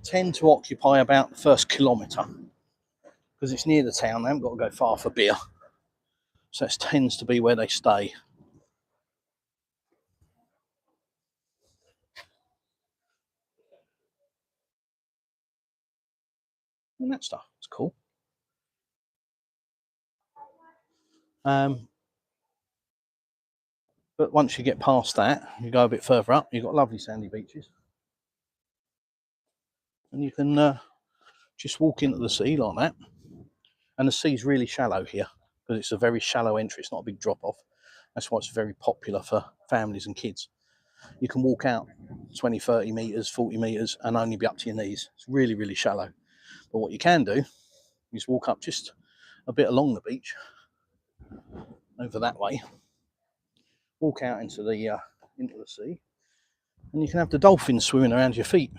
tend to occupy about the first kilometre because it's near the town. They haven't got to go far for beer. So it tends to be where they stay. and that stuff. It's cool. But once you get past that, you go a bit further up, you've got lovely sandy beaches. And you can just walk into the sea like that. And the sea's really shallow here because it's a very shallow entry. It's not a big drop off. That's why it's very popular for families and kids. You can walk out 20, 30 metres, 40 metres and only be up to your knees. It's really, really shallow. But what you can do is walk up just a bit along the beach, over that way, walk out into the sea, and you can have the dolphins swimming around your feet.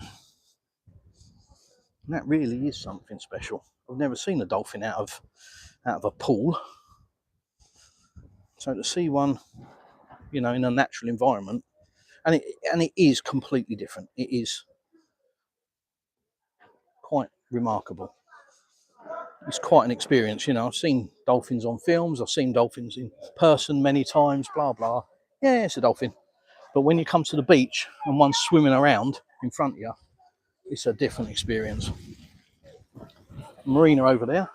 And that really is something special. I've never seen a dolphin out of a pool. So to see one, in a natural environment, and it is completely different. It is quite remarkable. It's quite an experience. I've seen dolphins on films. I've seen dolphins in person many times. Blah blah. Yeah, it's a dolphin. But when you come to the beach and one's swimming around in front of you, it's a different experience. Marina over there.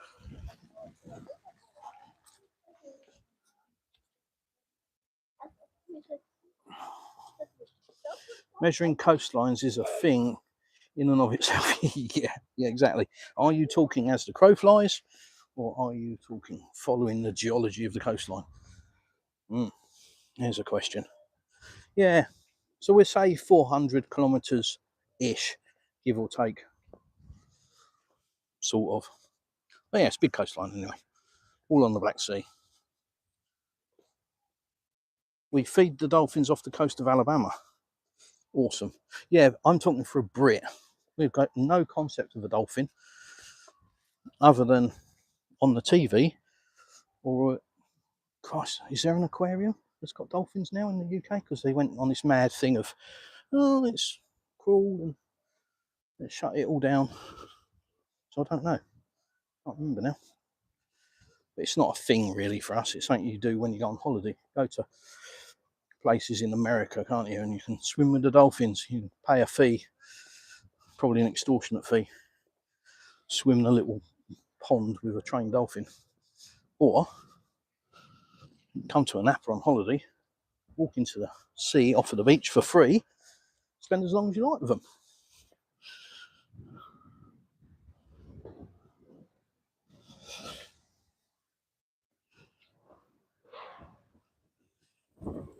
Measuring coastlines is a thing in and of itself. Yeah, exactly. Are you talking as the crow flies, or are you talking following the geology of the coastline? Here's a question. Yeah, so we'll say 400 kilometres ish, give or take, sort of. But yeah, it's a big coastline anyway, all on the Black Sea. We feed the dolphins off the coast of Alabama. Awesome. Yeah, I'm talking for a Brit. We've got no concept of a dolphin other than on the TV. Or, Christ, is there an aquarium that's got dolphins now in the UK? Because they went on this mad thing of, it's cruel and let's shut it all down. So I don't know. I can't remember now. But it's not a thing really for us. It's something you do when you go on holiday. Go to places in America, can't you? And you can swim with the dolphins. You can pay a fee, probably an extortionate fee. Swim in a little pond with a trained dolphin. Or come to Anapa on holiday, walk into the sea off of the beach for free, spend as long as you like with them.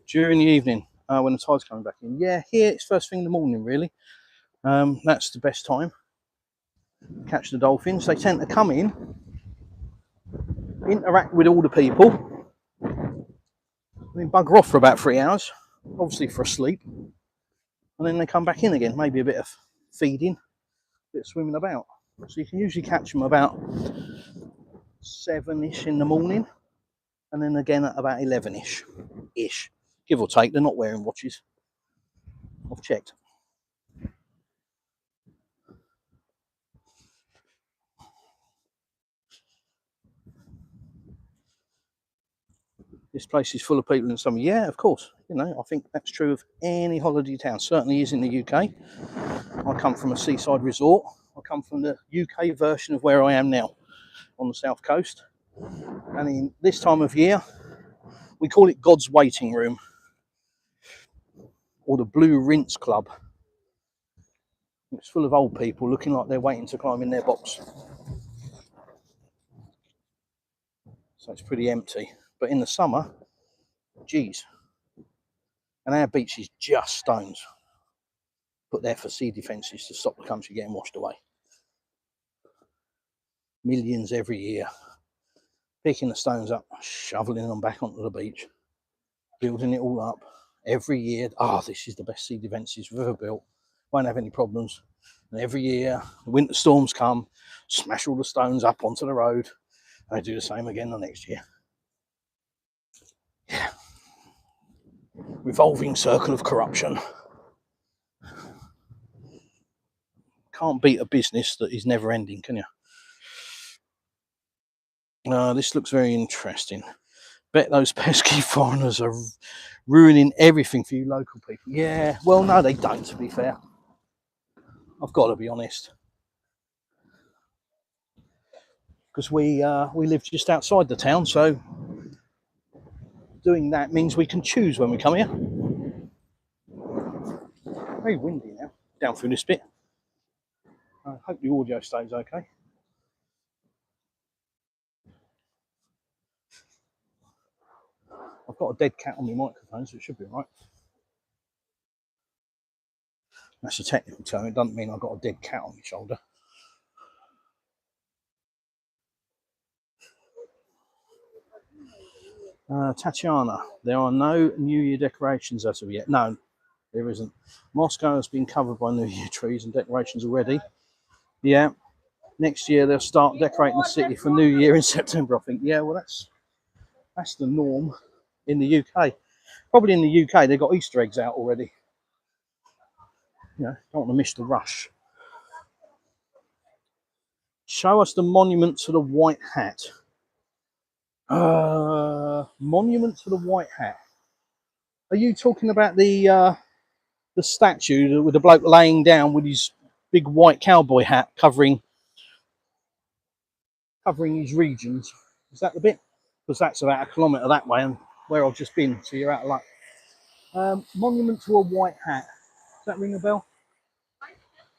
During the evening, when the tide's coming back in. Yeah, here it's first thing in the morning, really. That's the best time. Catch the dolphins. They tend to come in, interact with all the people, then bugger off for about 3 hours, obviously for a sleep, and then they come back in again. Maybe a bit of feeding, a bit of swimming about. So you can usually catch them about 7-ish in the morning, and then again at about 11-ish, give or take. They're not wearing watches. I've checked. This place is full of people in summer. Yeah, of course. I think that's true of any holiday town. Certainly is in the UK. I come from a seaside resort. I come from the UK version of where I am now, on the south coast. And in this time of year, we call it God's waiting room, or the Blue Rinse Club. It's full of old people looking like they're waiting to climb in their box. So it's pretty empty. But in the summer, geez. And our beach is just stones, put there for sea defences to stop the country getting washed away. Millions every year. Picking the stones up, shoveling them back onto the beach, building it all up every year. This is the best sea defences we've ever built. Won't have any problems. And every year, the winter storms come, smash all the stones up onto the road, and they do the same again the next year. Yeah. Revolving circle of corruption. Can't beat a business that is never ending, can you? This looks very interesting. Bet those pesky foreigners are ruining everything for you local people. Yeah, well, no, they don't, to be fair. I've got to be honest. because we live just outside the town, so doing that means we can choose when we come here. Very windy now, down through this bit. I hope the audio stays okay. I've got a dead cat on my microphone, so it should be all right. That's a technical term. It doesn't mean I've got a dead cat on my shoulder. Tatiana, there are no New Year decorations as of yet. No, there isn't. Moscow has been covered by New Year trees and decorations already. Yeah, next year they'll start decorating the city for New Year in September, I think. Yeah, well, that's the norm in the UK. Probably in the UK they've got Easter eggs out already. You know, don't want to miss the rush. Show us the monument to the white hat. Monument to the white hat. Are you talking about the statue with the bloke laying down with his big white cowboy hat covering his regions? Is that the bit? Because that's about a kilometre that way, and where I've just been, so you're out of luck. Monument to a white hat. Does that ring a bell?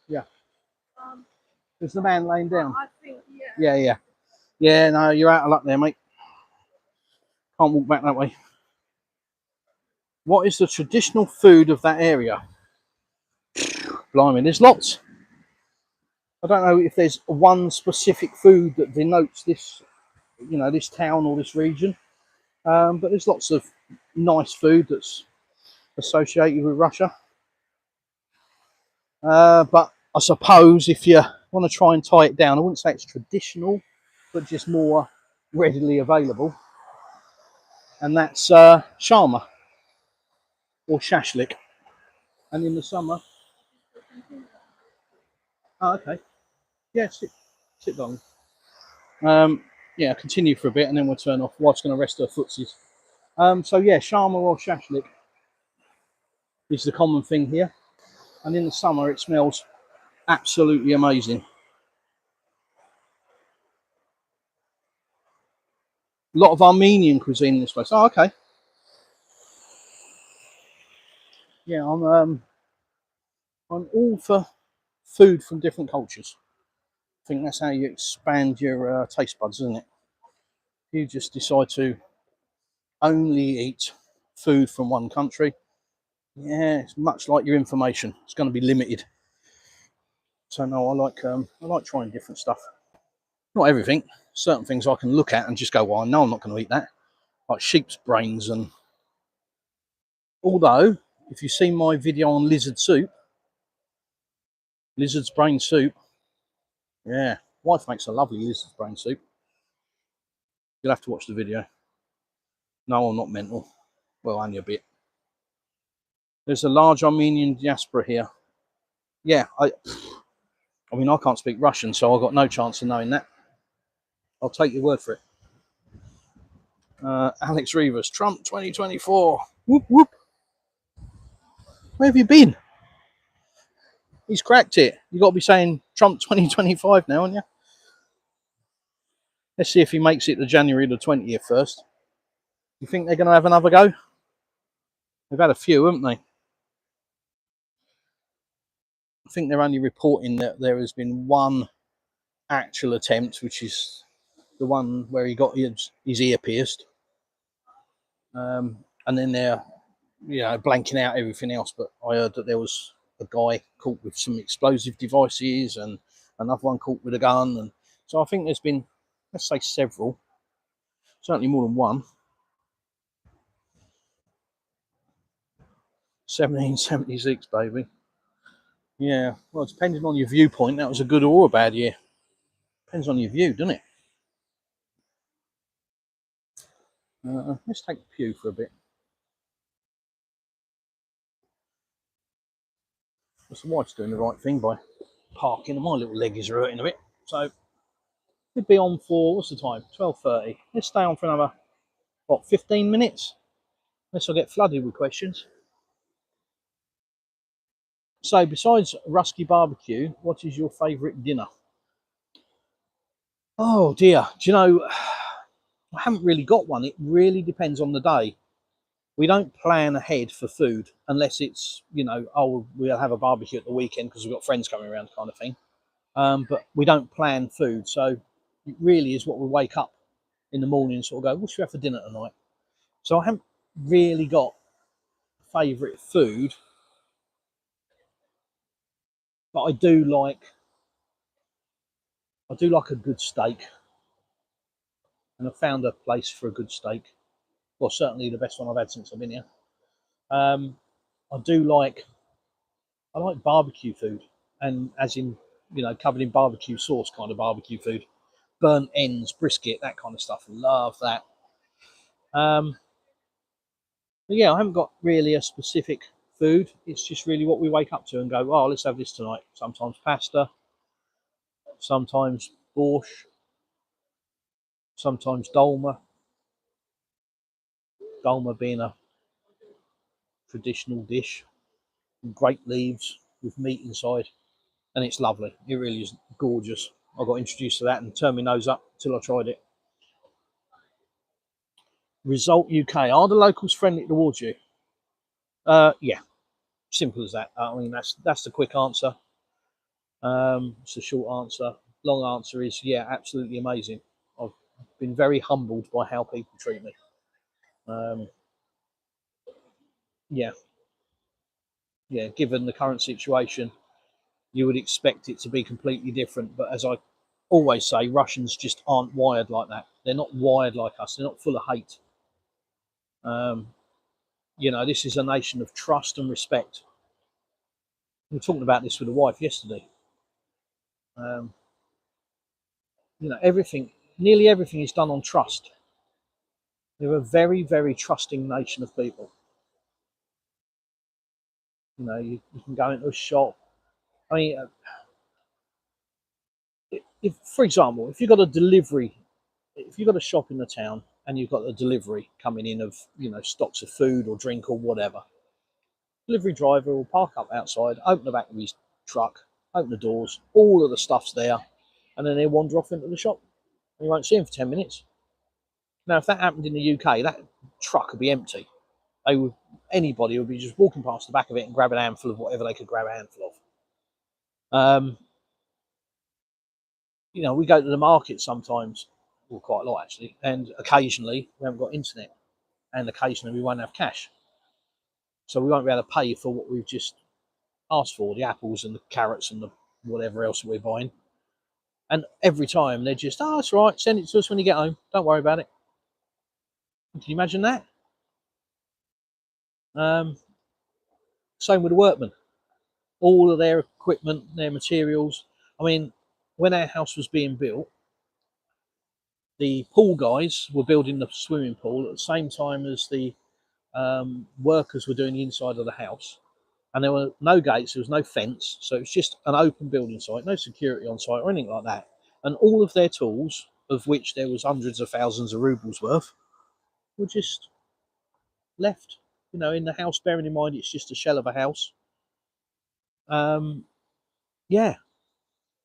Yeah. There's the man laying down. I think, yeah. Yeah, no, you're out of luck there, mate. Can't walk back that way. What is the traditional food of that area? Blimey, there's lots. I don't know if there's one specific food that denotes this, you know, this town or this region. But there's lots of nice food that's associated with Russia. But I suppose if you want to try and tie it down, I wouldn't say it's traditional, but just more readily available. And that's shawarma or shashlik. And in the summer, oh, okay, yeah, sit down. Yeah, continue for a bit, and then we'll turn off. Wife's going to rest her footsies. So yeah, shawarma or shashlik is the common thing here, and in the summer it smells absolutely amazing. A lot of Armenian cuisine in this place. Oh, okay. Yeah, I'm all for food from different cultures. I think that's how you expand your taste buds, isn't it? You just decide to only eat food from one country. Yeah, it's much like your information. It's going to be limited. So no, I like trying different stuff. Not everything. Certain things I can look at and just go, well, no, I'm not going to eat that. Like sheep's brains, and although if you've seen my video on lizard's brain soup, yeah, wife makes a lovely lizard's brain soup. You'll have to watch the video. No, I'm not mental. Well, only a bit. There's a large Armenian diaspora here. Yeah, I mean, I can't speak Russian, so I've got no chance of knowing that. I'll take your word for it. Alex Reavers, Trump 2024. Whoop, whoop. Where have you been? He's cracked it. You've got to be saying Trump 2025 now, haven't you? Let's see if he makes it to January the 20th first. You think they're going to have another go? They've had a few, haven't they? I think they're only reporting that there has been one actual attempt, which is the one where he got his ear pierced. And then they're, you know, blanking out everything else. But I heard that there was a guy caught with some explosive devices and another one caught with a gun. And so I think there's been, let's say, several, certainly more than one. 1776, baby. Yeah, well, depending on your viewpoint, that was a good or a bad year. Depends on your view, doesn't it? Let's take the pew for a bit. The wife's doing the right thing by parking, and my little leg is hurting a bit. So we'd be on for, what's the time? 12:30. Let's stay on for another, what, 15 minutes? Unless I get flooded with questions. So besides Rusky barbecue, what is your favourite dinner? Oh dear, do you know, I haven't really got one. It really depends on the day. We don't plan ahead for food unless it's, you know, oh, we'll have a barbecue at the weekend because we've got friends coming around, kind of thing. But we don't plan food. So it really is what we wake up in the morning and sort of go, what should we have for dinner tonight? So I haven't really got favourite food, but I do like a good steak, and I've found a place for a good steak. Well, certainly the best one I've had since I've been here. Um, I do like I like barbecue food, and as in, you know, covered in barbecue sauce kind of barbecue food, burnt ends, brisket, that kind of stuff. Love that. Um, but yeah, I haven't got really a specific food. It's just really what we wake up to and go, oh, let's have this tonight. Sometimes pasta, sometimes borscht, sometimes dolma. Dolma being a traditional dish, grape leaves with meat inside, and it's lovely. It really is gorgeous. I got introduced to that and turned my nose up till I tried it. Result UK. Are the locals friendly towards you? Yeah, simple as that. I mean, that's the quick answer. It's a short answer. Long answer is yeah, absolutely amazing. I've been very humbled by how people treat me. Um, yeah, yeah. Given the current situation, you would expect it to be completely different. But as I always say, Russians just aren't wired like that. They're not wired like us. They're not full of hate. Um, you know, this is a nation of trust and respect. We were talking about this with the wife yesterday. Um, you know, nearly everything is done on trust. They're a very, very trusting nation of people. You know, you can go into a shop. I mean, if, for example, if you've got a delivery, if you've got a shop in the town and you've got a delivery coming in of, you know, stocks of food or drink or whatever, delivery driver will park up outside, open the back of his truck, open the doors, all of the stuff's there, and then they wander off into the shop. And you won't see them for 10 minutes. Now, if that happened in the UK, that truck would be empty. They would Anybody would be just walking past the back of it and grab an handful of whatever they could grab a handful of. You know, we go to the market sometimes, well, quite a lot actually, and occasionally we haven't got internet, and occasionally we won't have cash, so we won't be able to pay for what we've just asked for, the apples and the carrots and the whatever else we're buying. And every time they're just, oh, that's right, send it to us when you get home. Don't worry about it. Can you imagine that? Um, Same with the workmen. All of their equipment, their materials. I mean, when our house was being built, the pool guys were building the swimming pool at the same time as the workers were doing the inside of the house. And there were no gates, there was no fence, so it was just an open building site, no security on site or anything like that. And all of their tools, of which there was hundreds of thousands of rubles worth, were just left, you know, in the house. Bearing in mind it's just a shell of a house. Um, yeah,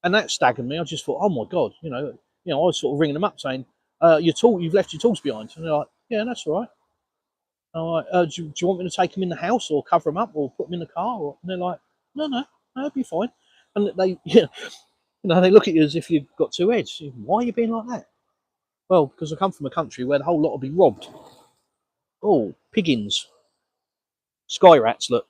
and that staggered me. I just thought, oh my god, I was sort of ringing them up saying, you've left your tools behind," and they're like, "Yeah, that's all right." I'm like, do you want me to take them in the house or cover them up or put them in the car? And they're like, no, that'll be fine. And they, they look at you as if you've got two heads. Why are you being like that? Well, because I come from a country where the whole lot will be robbed. Oh, piggins, sky rats, look.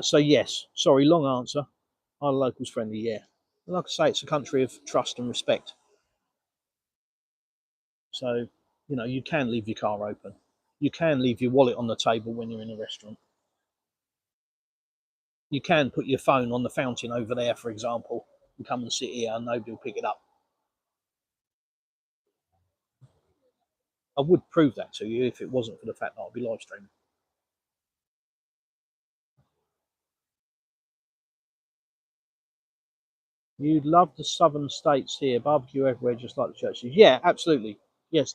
So yes, sorry, long answer. Are the locals friendly? Yeah. Like I say, it's a country of trust and respect. So, you can leave your car open. You can leave your wallet on the table when you're in a restaurant. You can put your phone on the fountain over there, for example, and come and sit here and nobody will pick it up. I would prove that to you if it wasn't for the fact that I'd be live streaming. You'd love the southern states here, barbecue everywhere, just like the churches. Yeah, absolutely. Yes,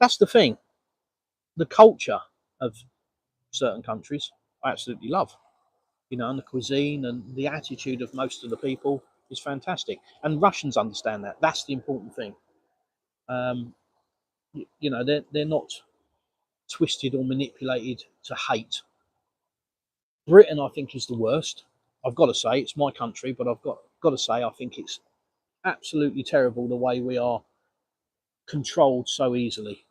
that's the thing. The culture of certain countries, I absolutely love. you know, and the cuisine and the attitude of most of the people is fantastic. And Russians understand that. That's the important thing. Um, you know, they're not twisted or manipulated to hate. Britain, I think, is the worst. I've got to say, it's my country, but I've got to say, I think it's absolutely terrible the way we are controlled so easily.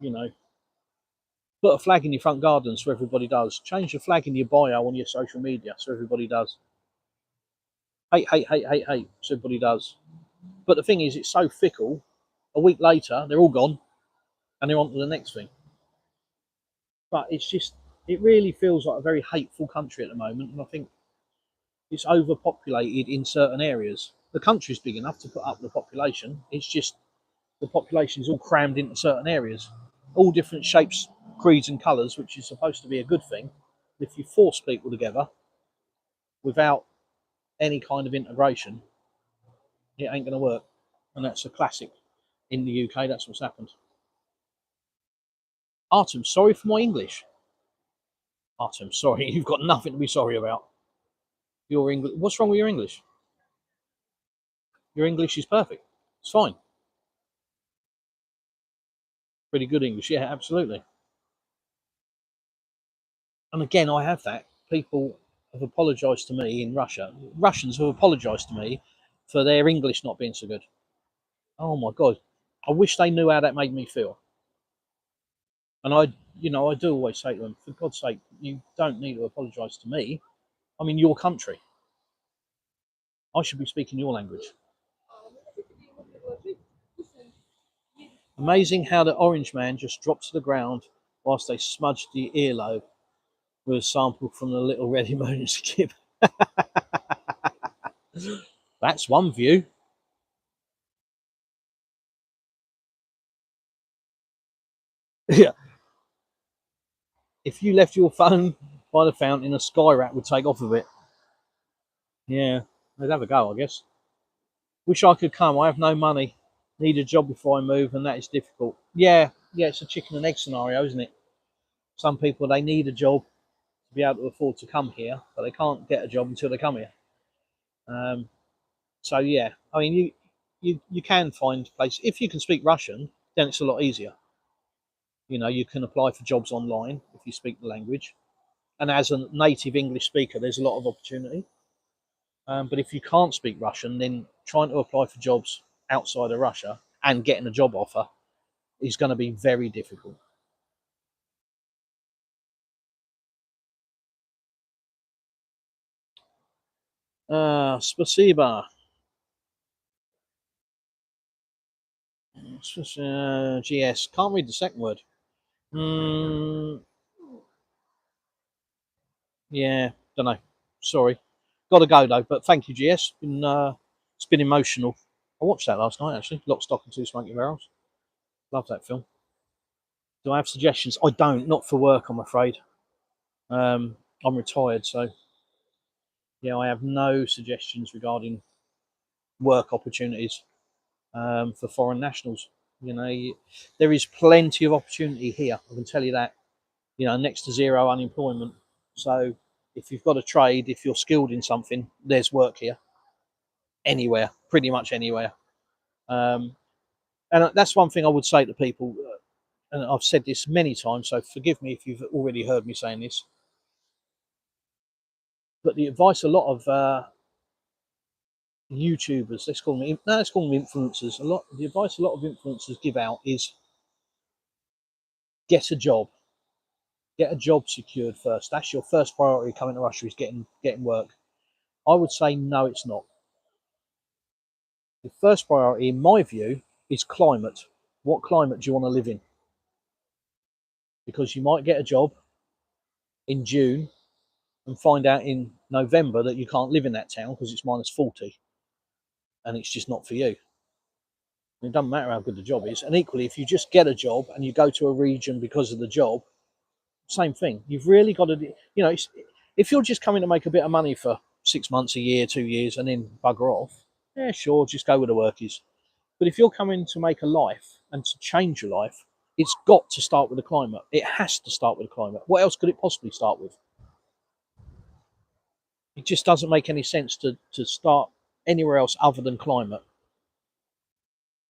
You know, put a flag in your front garden so everybody does. Change the flag in your bio on your social media so everybody does. Hate, hate, hate, hate, hate so everybody does. But the thing is, it's so fickle. A week later, they're all gone and they're on to the next thing. But it's just, it really feels like a very hateful country at the moment. And I think it's overpopulated in certain areas. The country's big enough to put up the population. It's just the population is all crammed into certain areas, all different shapes, creeds, and colours, which is supposed to be a good thing. If you force people together without any kind of integration, it ain't going to work. And that's a classic in the UK. That's what's happened. Artem, sorry for my English. Artem, sorry, you've got nothing to be sorry about. Your English. What's wrong with your English? Your English is perfect. It's fine. Pretty good English. Yeah, absolutely. And again, I have that. People have apologised to me in Russia. Russians have apologised to me for their English not being so good. Oh my God. I wish they knew how that made me feel. And I do always say to them, for God's sake, you don't need to apologise to me. I'm in your country. I should be speaking your language. Amazing how the orange man just dropped to the ground whilst they smudged the earlobe with a sample from the little red emoji skip. That's one view. Yeah. If you left your phone by the fountain, a sky rat would take off of it. Yeah, they'd have a go, I guess. Wish I could come. I have no money. Need a job before I move, and that is difficult. Yeah, yeah, it's a chicken and egg scenario, isn't it? Some people, they need a job to be able to afford to come here, but they can't get a job until they come here. Um, so yeah, I mean, you can find places if you can speak Russian, then it's a lot easier. You know, you can apply for jobs online if you speak the language, and as a native English speaker, there's a lot of opportunity. But if you can't speak Russian, then trying to apply for jobs outside of Russia and getting a job offer is going to be very difficult. Спасибо. GS. Can't read the second word. Mm, yeah, don't know. Sorry. Got to go though. But thank you, GS. It's been emotional. I watched that last night actually. Lock, Stock, and Two Smoking Barrels. Love that film. Do I have suggestions? I don't. Not for work, I'm afraid. I'm retired, so yeah, I have no suggestions regarding work opportunities for foreign nationals. You know, there is plenty of opportunity here. I can tell you that. You know, next to zero unemployment. So if you've got a trade, if you're skilled in something, there's work here. Anywhere, pretty much anywhere. Um, and that's one thing I would say to people. And I've said this many times, so forgive me if you've already heard me saying this. But the advice a lot of YouTubers, let's call them influencers. The advice a lot of influencers give out is get a job, get a job secured first. That's your first priority coming to Russia is getting work. I would say no, it's not. The first priority, in my view, is climate. What climate do you want to live in? Because you might get a job in June and find out in November that you can't live in that town because it's minus 40 and it's just not for you. It doesn't matter how good the job is. And equally, if you just get a job and you go to a region because of the job, same thing. You've really got to, if you're just coming to make a bit of money for 6 months, a year, 2 years, and then bugger off, yeah, sure, just go where the work is. But if you're coming to make a life and to change your life, It's got to start with the climate. It has to start with the climate. What else could it possibly start with? It just doesn't make any sense to start anywhere else other than climate.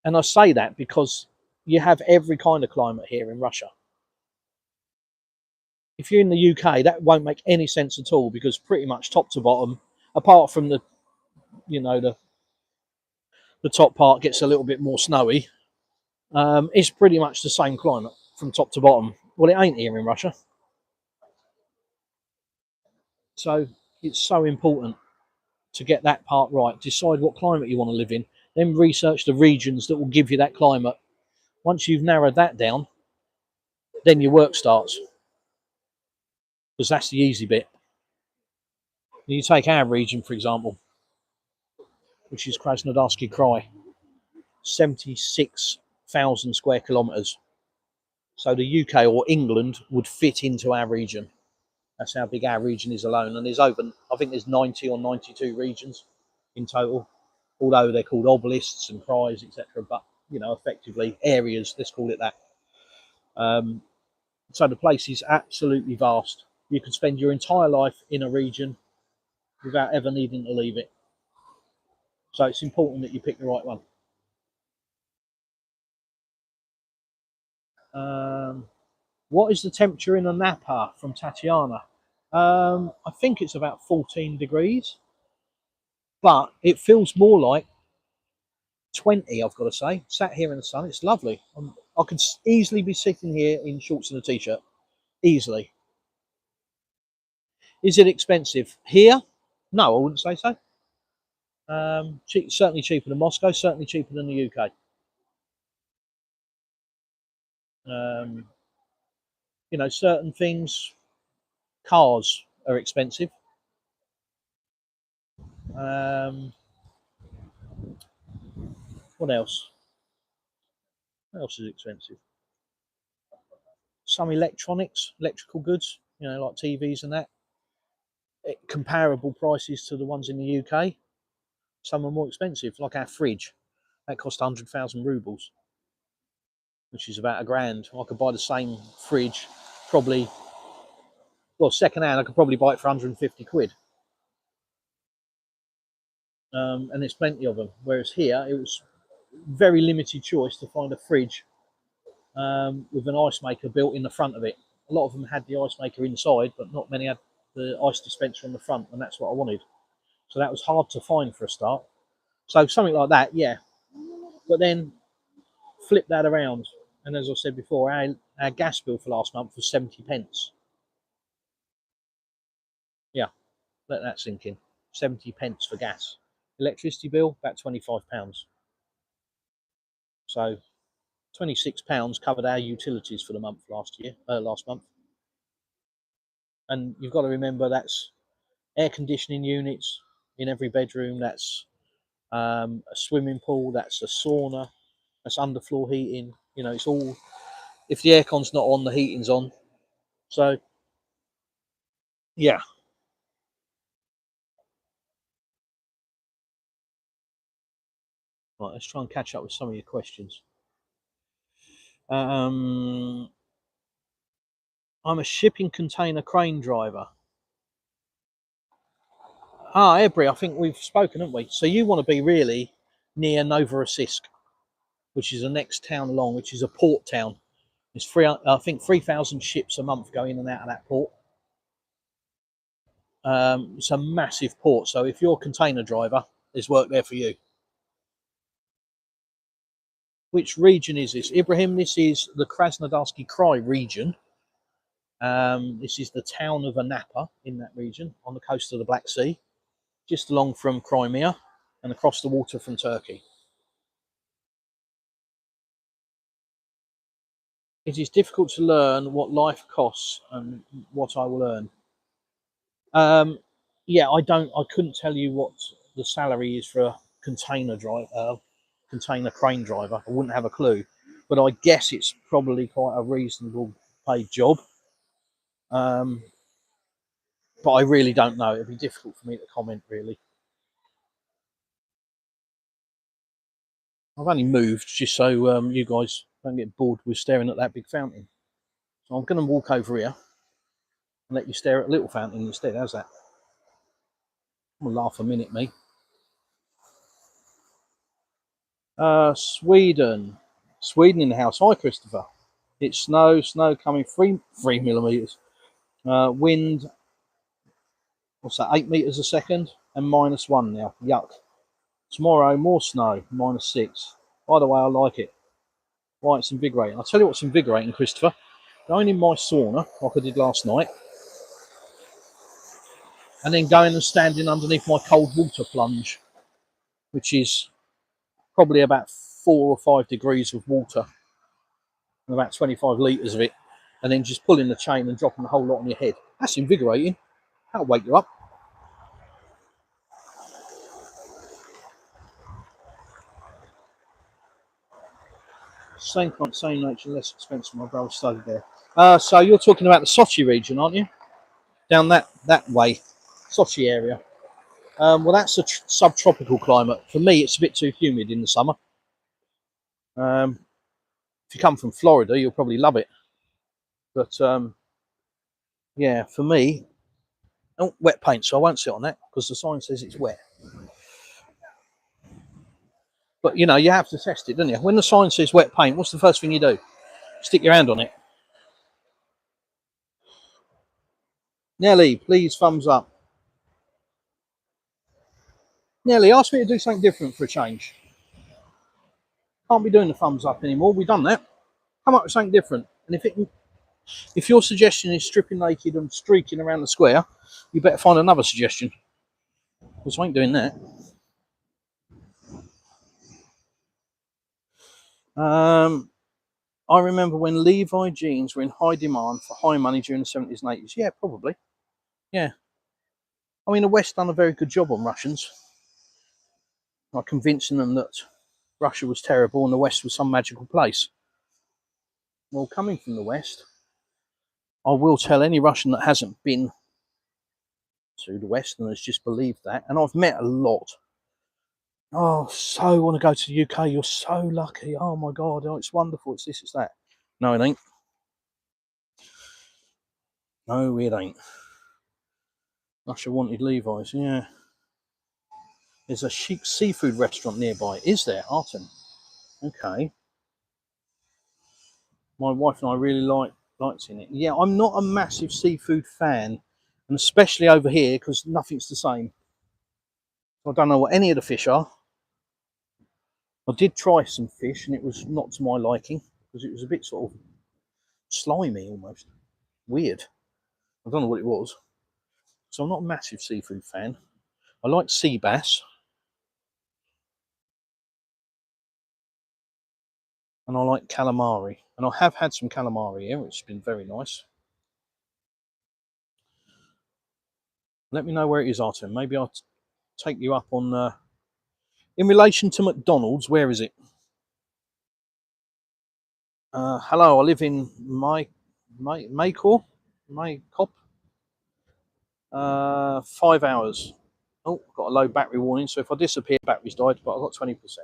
And I say that because you have every kind of climate here in Russia. If you're in the UK, that won't make any sense at all, because pretty much top to bottom, apart from the, you know, the top part gets a little bit more snowy, it's pretty much the same climate from top to bottom. Well, it ain't here in Russia. So it's so important to get that part right. Decide what climate you want to live in. Then research the regions that will give you that climate. Once you've narrowed that down, then your work starts, because that's the easy bit. You take our region, for example, which is Krasnodarsky Krai, 76,000 square kilometres. So the UK or England would fit into our region. That's how big our region is alone. And there's over, I think there's 90 or 92 regions in total, although they're called oblasts and krais, etc. But, you know, effectively areas, let's call it that. So the place is absolutely vast. You could spend your entire life in a region without ever needing to leave it. So it's important that you pick the right one. What is the temperature in Anapa from Tatiana? I think it's about 14 degrees, but it feels more like 20, I've got to say. Sat here in the sun, it's lovely. I could easily be sitting here in shorts and a t-shirt, easily. Is it expensive? Here? No, I wouldn't say so. Certainly cheaper than Moscow, certainly cheaper than the UK. You know, certain things, cars are expensive. What else? What else is expensive? Some electronics, electrical goods, you know, like TVs and that, comparable prices to the ones in the UK. Some are more expensive, like our fridge. That cost 100,000 rubles, which is about £1,000. I could buy the same fridge, probably, well, second hand, I could probably buy it for 150 quid. And there's plenty of them. Whereas here, it was very limited choice to find a fridge with an ice maker built in the front of it. A lot of them had the ice maker inside, but not many had the ice dispenser on the front, and that's what I wanted. So that was hard to find for a start. So something like that, yeah. But then flip that around, and as I said before, our gas bill for last month was 70 pence. Yeah, let that sink in. 70 pence for gas. Electricity bill, about £25. So £26 covered our utilities for the month last month. And you've got to remember that's air conditioning units in every bedroom, that's a swimming pool, that's a sauna, that's underfloor heating. You know, it's all, if the aircon's not on, the heating's on. So, yeah. Right, let's try and catch up with some of your questions. I'm a shipping container crane driver. Ebury, I think we've spoken, haven't we? So you want to be really near Novorossiysk, which is the next town along, which is a port town. It's I think 3,000 ships a month go in and out of that port. It's a massive port, so if you're a container driver, there's work there for you. Which region is this? Ibrahim, this is the Krasnodarsky Krai region. This is the town of Anapa in that region on the coast of the Black Sea, just along from Crimea and across the water from Turkey. It is difficult to learn what life costs and what I will earn. Yeah, I couldn't tell you what the salary is for a container crane driver. I wouldn't have a clue, but I guess it's probably quite a reasonable paid job. But I really don't know. It'd be difficult for me to comment, really. I've only moved just so you guys Don't get bored with staring at that big fountain. So I'm going to walk over here and let you stare at a little fountain instead. How's that? I'm going to laugh a minute, me. Sweden. Sweden in the house. Hi, Christopher. It's snow coming 3 millimeters. Wind, what's that, 8 meters a second, and -1 now. Yuck. Tomorrow, more snow, -6. By the way, I like it. Why, it's invigorating. I'll tell you what's invigorating, Christopher. Going in my sauna, like I did last night, and then going and standing underneath my cold water plunge, which is probably about 4 or 5 degrees of water, and about 25 litres of it, and then just pulling the chain and dropping the whole lot on your head. That's invigorating. That'll wake you up. Same kind, same nature, less expensive. My brother studied there. So you're talking about the Sochi region, aren't you? Down that way, Sochi area. Well, that's a subtropical climate. For me, it's a bit too humid in the summer. If you come from Florida, you'll probably love it. But yeah, for me, oh, wet paint, so I won't sit on that because the sign says it's wet. But you know, you have to test it, don't you? When the sign says wet paint, what's the first thing you do? Stick your hand on it. Nelly, please, thumbs up. Nelly, ask me to do something different for a change. Can't be doing the thumbs up anymore. We've done that. Come up with something different. And if your suggestion is stripping naked and streaking around the square, you better find another suggestion. Because I ain't doing that. I remember when Levi jeans were in high demand for high money during the 70s and 80s. Yeah, probably. Yeah. I mean, the West done a very good job on Russians. Like convincing them that Russia was terrible and the West was some magical place. Well, coming from the West, I will tell any Russian that hasn't been to the West and has just believed that, and I've met a lot. Oh, so want to go to the UK. You're so lucky. Oh my God. Oh, it's wonderful. It's this, it's that. No, it ain't. No, it ain't. Russia wanted Levi's. Yeah. There's a chic seafood restaurant nearby. Is there, Arton? Okay. My wife and I really liked in it. Yeah, I'm not a massive seafood fan, and especially over here because nothing's the same. I don't know what any of the fish are. I did try some fish, and it was not to my liking because it was a bit sort of slimy, almost weird. I don't know what it was. So I'm not a massive seafood fan. I like sea bass, and I like calamari, and I have had some calamari here, which has been very nice. Let me know where it is, Artem. Maybe I'll take you up on. In relation to McDonald's, where is it? Hello, I live in Maycor. 5 hours. Oh, got a low battery warning, so if I disappear, battery's died, but I've got 20%.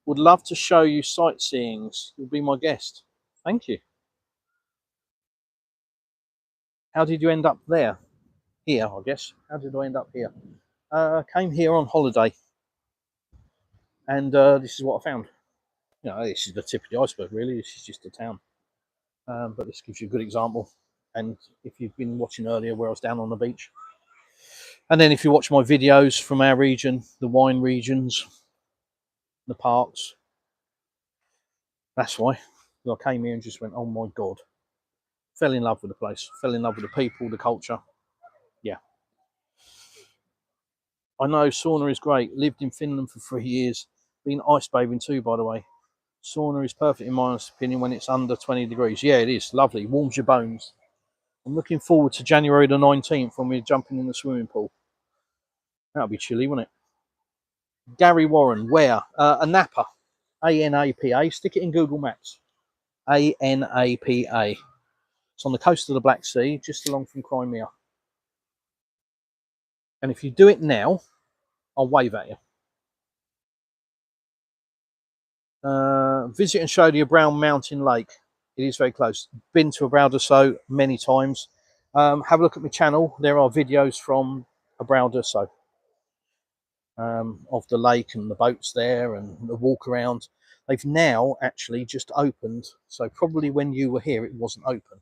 Would love to show you sightseeings. You'll be my guest. Thank you. How did you end up there? Here, I guess. How did I end up here? Came here on holiday, and this is what I found. You know, this is the tip of the iceberg, really. This is just a town. But this gives you a good example. And if you've been watching earlier where I was down on the beach, and then if you watch my videos from our region, the wine regions, the parks, that's why. I came here and just went, oh my God. Fell in love with the place, fell in love with the people, the culture. Yeah. I know sauna is great. Lived in Finland for 3 years. Been ice bathing too, by the way. Sauna is perfect in my opinion when it's under 20 degrees. Yeah, it is. Lovely. Warms your bones. I'm looking forward to January the 19th when we're jumping in the swimming pool. That'll be chilly, won't it? Gary Warren, where? Anapa. A-N-A-P-A. Stick it in Google Maps. A-N-A-P-A. It's on the coast of the Black Sea, just along from Crimea. And if you do it now, I'll wave at you. Visit and show the Brown Mountain Lake. It is very close. Been to Abraldeso many times. Have a look at my channel. There are videos from Abraldeso of the lake and the boats there and the walk around. They've now actually just opened. So probably when you were here, it wasn't open,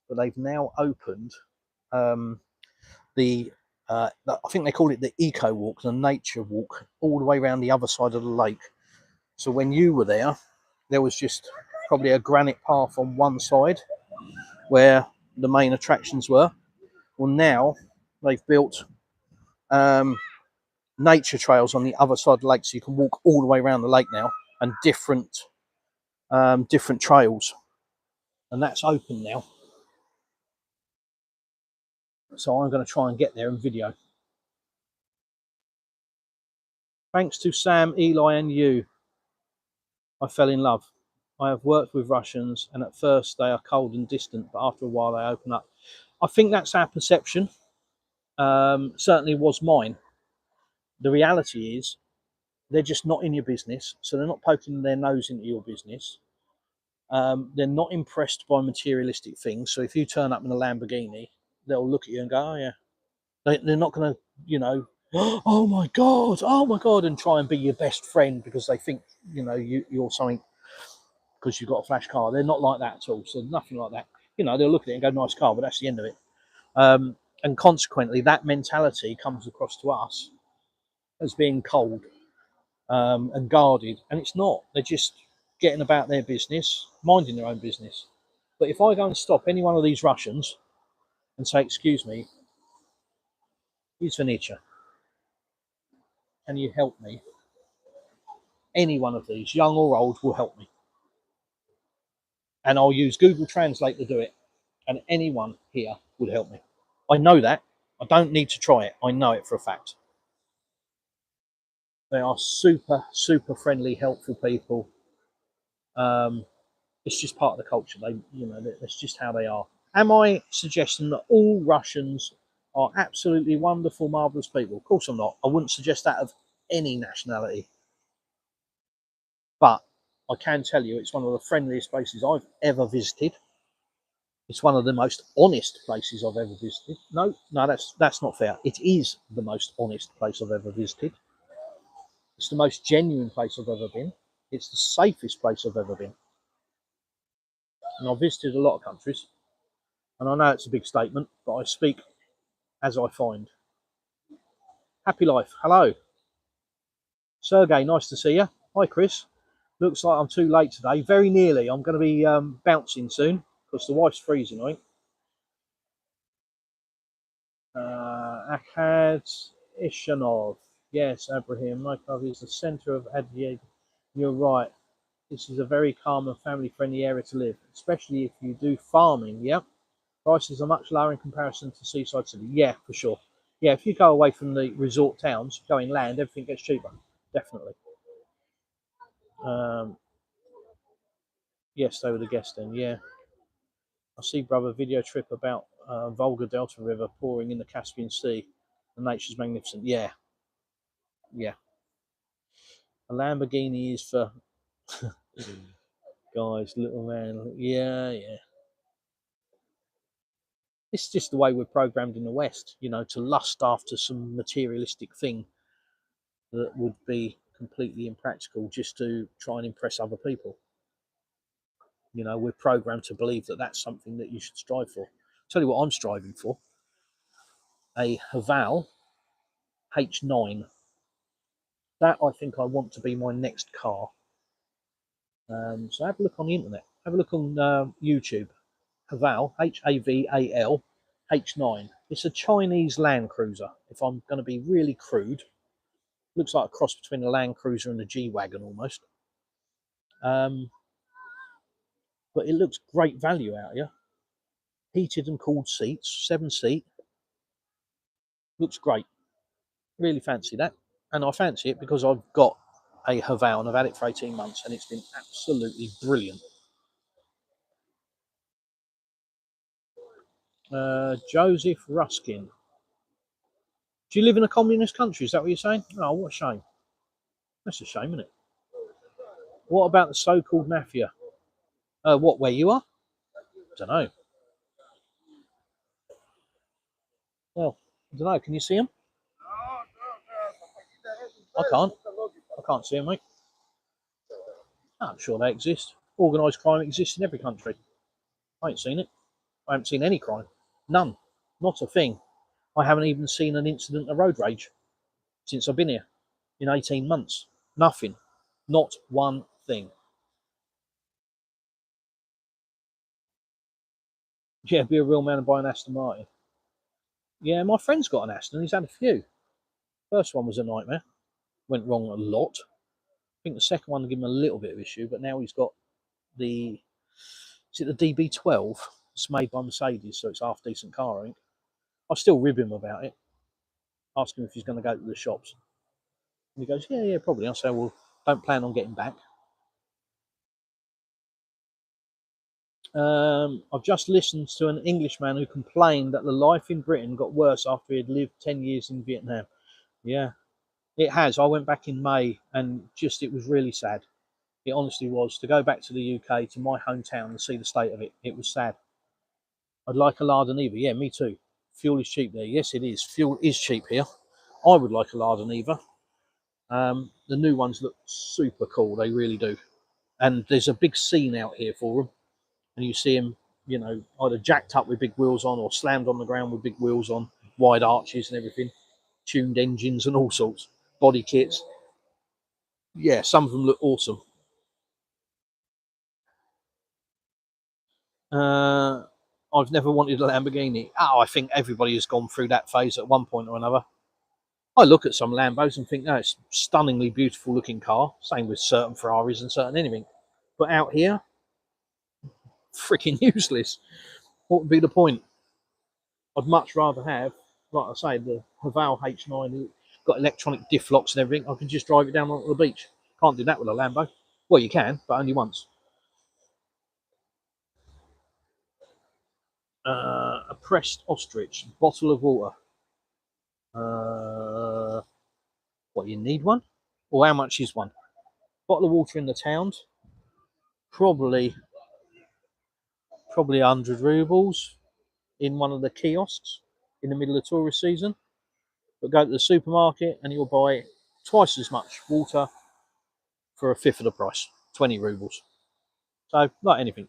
but they've now opened I think they call it the eco walk, the nature walk, all the way around the other side of the lake. So when you were there was just probably a granite path on one side where the main attractions were. Well, now they've built nature trails on the other side of the lake, so you can walk all the way around the lake now, and different trails, and that's open now. So I'm going to try and get there and video. Thanks to Sam, Eli, and you, I fell in love. I have worked with Russians, and at first they are cold and distant, but after a while they open up. I think that's our perception. Certainly was mine. The reality is they're just not in your business, so they're not poking their nose into your business. They're not impressed by materialistic things. So if you turn up in a Lamborghini, they'll look at you and go, "Oh yeah." They're not going to, oh my god, and try and be your best friend because they think you're something because you've got a flash car. They're not like that at all. So nothing like that. They'll look at it and go, "Nice car," but that's the end of it. And consequently, that mentality comes across to us as being cold and guarded, and it's not. They're just getting about their business, minding their own business. But if I go and stop any one of these Russians and say, "Excuse me, use furniture, can you help me?" Any one of these, young or old, will help me. And I'll use Google Translate to do it. And anyone here would help me. I know that. I don't need to try it. I know it for a fact. They are super, super friendly, helpful people. It's just part of the culture. That's just how they are. Am I suggesting that all Russians are absolutely wonderful, marvellous people? Of course I'm not. I wouldn't suggest that of any nationality. But I can tell you it's one of the friendliest places I've ever visited. It's one of the most honest places I've ever visited. No, that's not fair. It is the most honest place I've ever visited. It's the most genuine place I've ever been. It's the safest place I've ever been. And I've visited a lot of countries. And I know it's a big statement, but I speak as I find. Happy life. Hello. Sergey, nice to see you. Hi, Chris. Looks like I'm too late today. Very nearly. I'm going to be bouncing soon because the wife's freezing, right? Akad Ishanov. Yes, Abraham. Mykov is the centre of Adyeg. You're right. This is a very calm and family-friendly area to live, especially if you do farming. Yeah, prices are much lower in comparison to seaside city. Yeah, for sure. Yeah, if you go away from the resort towns, go inland, everything gets cheaper. Definitely. Yes, they were the guests then. Yeah. I see, brother, video trip about Volga Delta River pouring in the Caspian Sea. The nature's magnificent. Yeah, yeah. A Lamborghini is for guys, little man. Yeah, yeah. It's just the way we're programmed in the West, to lust after some materialistic thing that would be completely impractical just to try and impress other people. We're programmed to believe that that's something that you should strive for. Tell you what I'm striving for. A Haval H9. That I think I want to be my next car. So have a look on the internet. Have a look on YouTube. Haval, Haval, H9. It's a Chinese Land Cruiser. If I'm going to be really crude, looks like a cross between a Land Cruiser and a G-Wagon almost. But it looks great value out here. Heated and cooled seats, 7-seat. Looks great. Really fancy that. And I fancy it because I've got a Haval and I've had it for 18 months and it's been absolutely brilliant. Joseph Ruskin. Do you live in a communist country? Is that what you're saying? Oh, what a shame. That's a shame, isn't it? What about the so-called mafia? What, where you are? Don't know. Well, I don't know. Can you see them? I can't. I can't see them, mate. I'm sure they exist. Organised crime exists in every country. I ain't seen it. I haven't seen any crime. None. Not a thing. I haven't even seen an incident of road rage since I've been here in 18 months. Nothing. Not one thing. Yeah, be a real man and buy an Aston Martin. Yeah, my friend's got an Aston. He's had a few. First one was a nightmare. Went wrong a lot. I think the second one gave him a little bit of issue, but now he's got the, is it the DB12? It's made by Mercedes, so it's half decent car, I think. I still rib him about it. Ask him if he's going to go to the shops. And he goes, yeah, probably. I say, well, don't plan on getting back. I've just listened to an Englishman who complained that the life in Britain got worse after he had lived 10 years in Vietnam. Yeah, it has. I went back in May and just, it was really sad. It honestly was. To go back to the UK, to my hometown, and see the state of it, it was sad. I'd like a Lardeniva. Yeah, me too. Fuel is cheap there. Yes, it is. Fuel is cheap here. I would like a Lardeniva. The new ones look super cool. They really do. And there's a big scene out here for them. And you see them, you know, either jacked up with big wheels on or slammed on the ground with big wheels on, wide arches and everything, tuned engines and all sorts, body kits. Yeah, some of them look awesome. I've never wanted a Lamborghini. Oh, I think everybody has gone through that phase at one point or another. I look at some Lambos and think, no, it's a stunningly beautiful looking car. Same with certain Ferraris and certain anything. But out here, freaking useless. What would be the point? I'd much rather have, like I say, the Haval H9, got electronic diff locks and everything. I can just drive it down onto the beach. Can't do that with a Lambo. Well, you can, but only once. A pressed ostrich, bottle of water. What, you need one? Or how much is one? Bottle of water in the town, probably 100 rubles in one of the kiosks in the middle of tourist season. But go to the supermarket and you'll buy twice as much water for a fifth of the price, 20 rubles. So, not anything.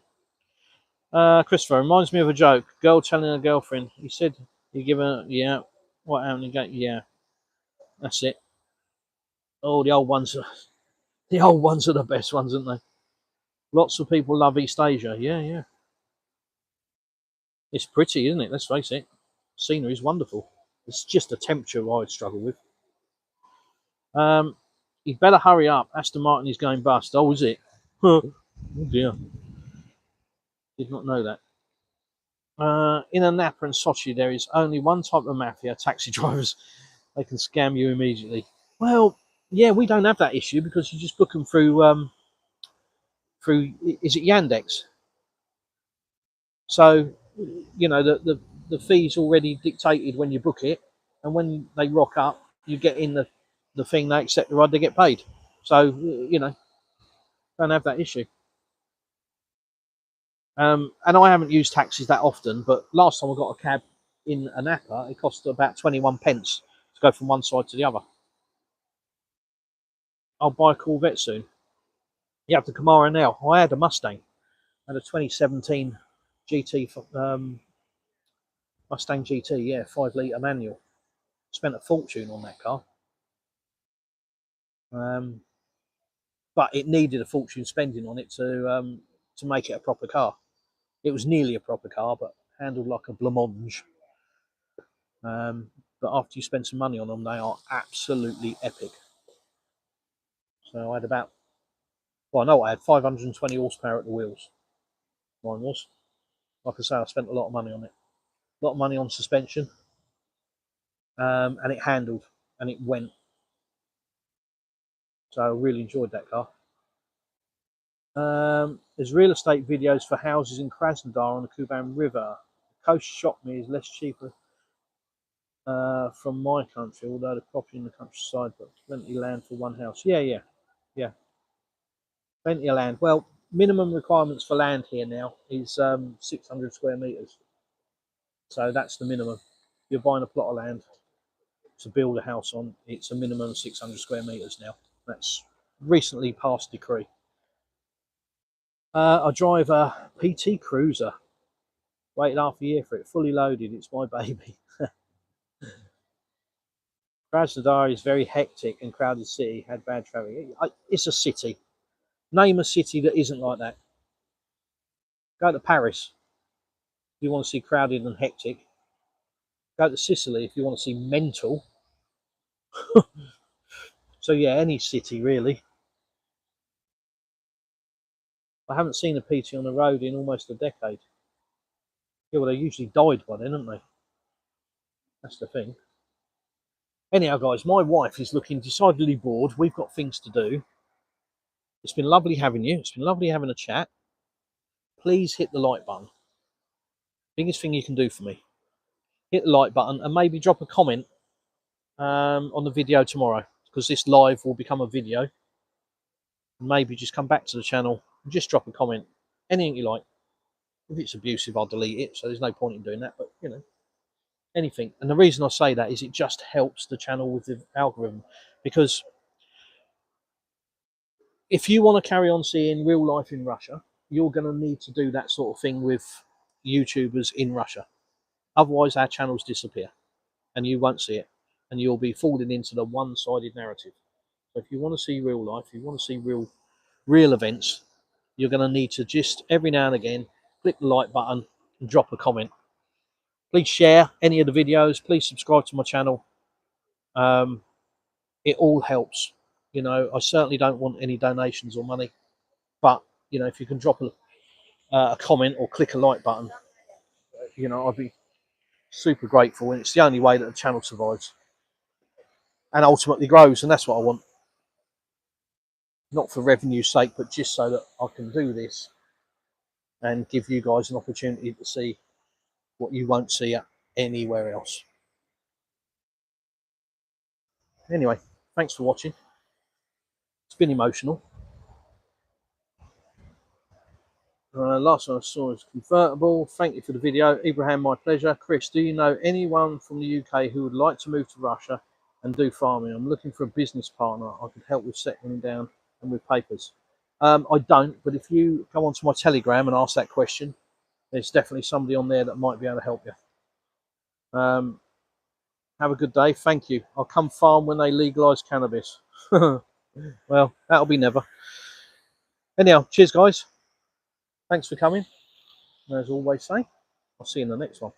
Christopher reminds me of a joke. Girl telling her girlfriend. He said he give her, yeah. What happened? Yeah, that's it. Oh, the old ones are the best ones, aren't they? Lots of people love East Asia. Yeah. It's pretty, isn't it? Let's face it. Scenery is wonderful. It's just the temperature I'd struggle with. You'd better hurry up. Aston Martin is going bust. Oh, is it? Oh dear. Did not know that. In Anapa and Sochi, there is only one type of mafia, taxi drivers. They can scam you immediately. Well, yeah, we don't have that issue because you just book them through is it Yandex? So, you know, the fee's already dictated when you book it, and when they rock up, you get in the thing, they accept the ride, they get paid. So, you know, don't have that issue. And I haven't used taxis that often, but last time I got a cab in Anapa, it cost about 21 pence to go from one side to the other. I'll buy a Corvette soon. You have the Camaro now. I had a Mustang. I had a 2017 GT, Mustang GT, yeah, 5 litre manual. Spent a fortune on that car. But it needed a fortune spending on it to make it a proper car. It was nearly a proper car, but handled like a blancmange. But after you spend some money on them, they are absolutely epic. So I had I had 520 horsepower at the wheels. Mine was. Like I say, I spent a lot of money on it. A lot of money on suspension. And it handled and it went. So I really enjoyed that car. There's real estate videos for houses in Krasnodar on the Kuban River. The coast shocked me is less cheaper from my country, although the property in the countryside, but plenty land for one house. Yeah. Plenty of land. Well, minimum requirements for land here now is 600 square meters. So that's the minimum. You're buying a plot of land to build a house on. It's a minimum of 600 square meters now. That's recently passed decree. I drive a PT Cruiser. Waited half a year for it, fully loaded. It's my baby. Krasnodar is very hectic and crowded city. Had bad traffic. It's a city. Name a city that isn't like that. Go to Paris if you want to see crowded and hectic. Go to Sicily if you want to see mental. So yeah, any city really. I haven't seen a PT on the road in almost a decade. Yeah, well, they usually died by then, haven't they? That's the thing. Anyhow, guys, my wife is looking decidedly bored. We've got things to do. It's been lovely having you. It's been lovely having a chat. Please hit the like button. Biggest thing you can do for me. Hit the like button and maybe drop a comment on the video tomorrow, because this live will become a video. Maybe just come back to the channel and just drop a comment. Anything you like. If it's abusive, I'll delete it. So there's no point in doing that. But, you know, anything. And the reason I say that is it just helps the channel with the algorithm. Because if you want to carry on seeing real life in Russia, you're going to need to do that sort of thing with YouTubers in Russia. Otherwise, our channels disappear and you won't see it. And you'll be falling into the one-sided narrative. So if you want to see real life, you want to see real events, you're going to need to just every now and again click the like button and drop a comment. Please share any of the videos. Please subscribe to my channel. It all helps. You know, I certainly don't want any donations or money, but you know, if you can drop a comment or click a like button, you know, I'd be super grateful. And it's the only way that the channel survives and ultimately grows. And that's what I want. Not for revenue's sake, but just so that I can do this and give you guys an opportunity to see what you won't see anywhere else. Anyway, thanks for watching. It's been emotional. Last one I saw is convertible. Thank you for the video. Ibrahim, my pleasure. Chris, do you know anyone from the UK who would like to move to Russia and do farming? I'm looking for a business partner. I could help with settling down and with papers. I don't, but if you go onto my Telegram and ask that question, there's definitely somebody on there that might be able to help you. Have a good day. Thank you. I'll come farm when they legalise cannabis. Well, that'll be never. Anyhow, cheers, guys. Thanks for coming. And as always say, I'll see you in the next one.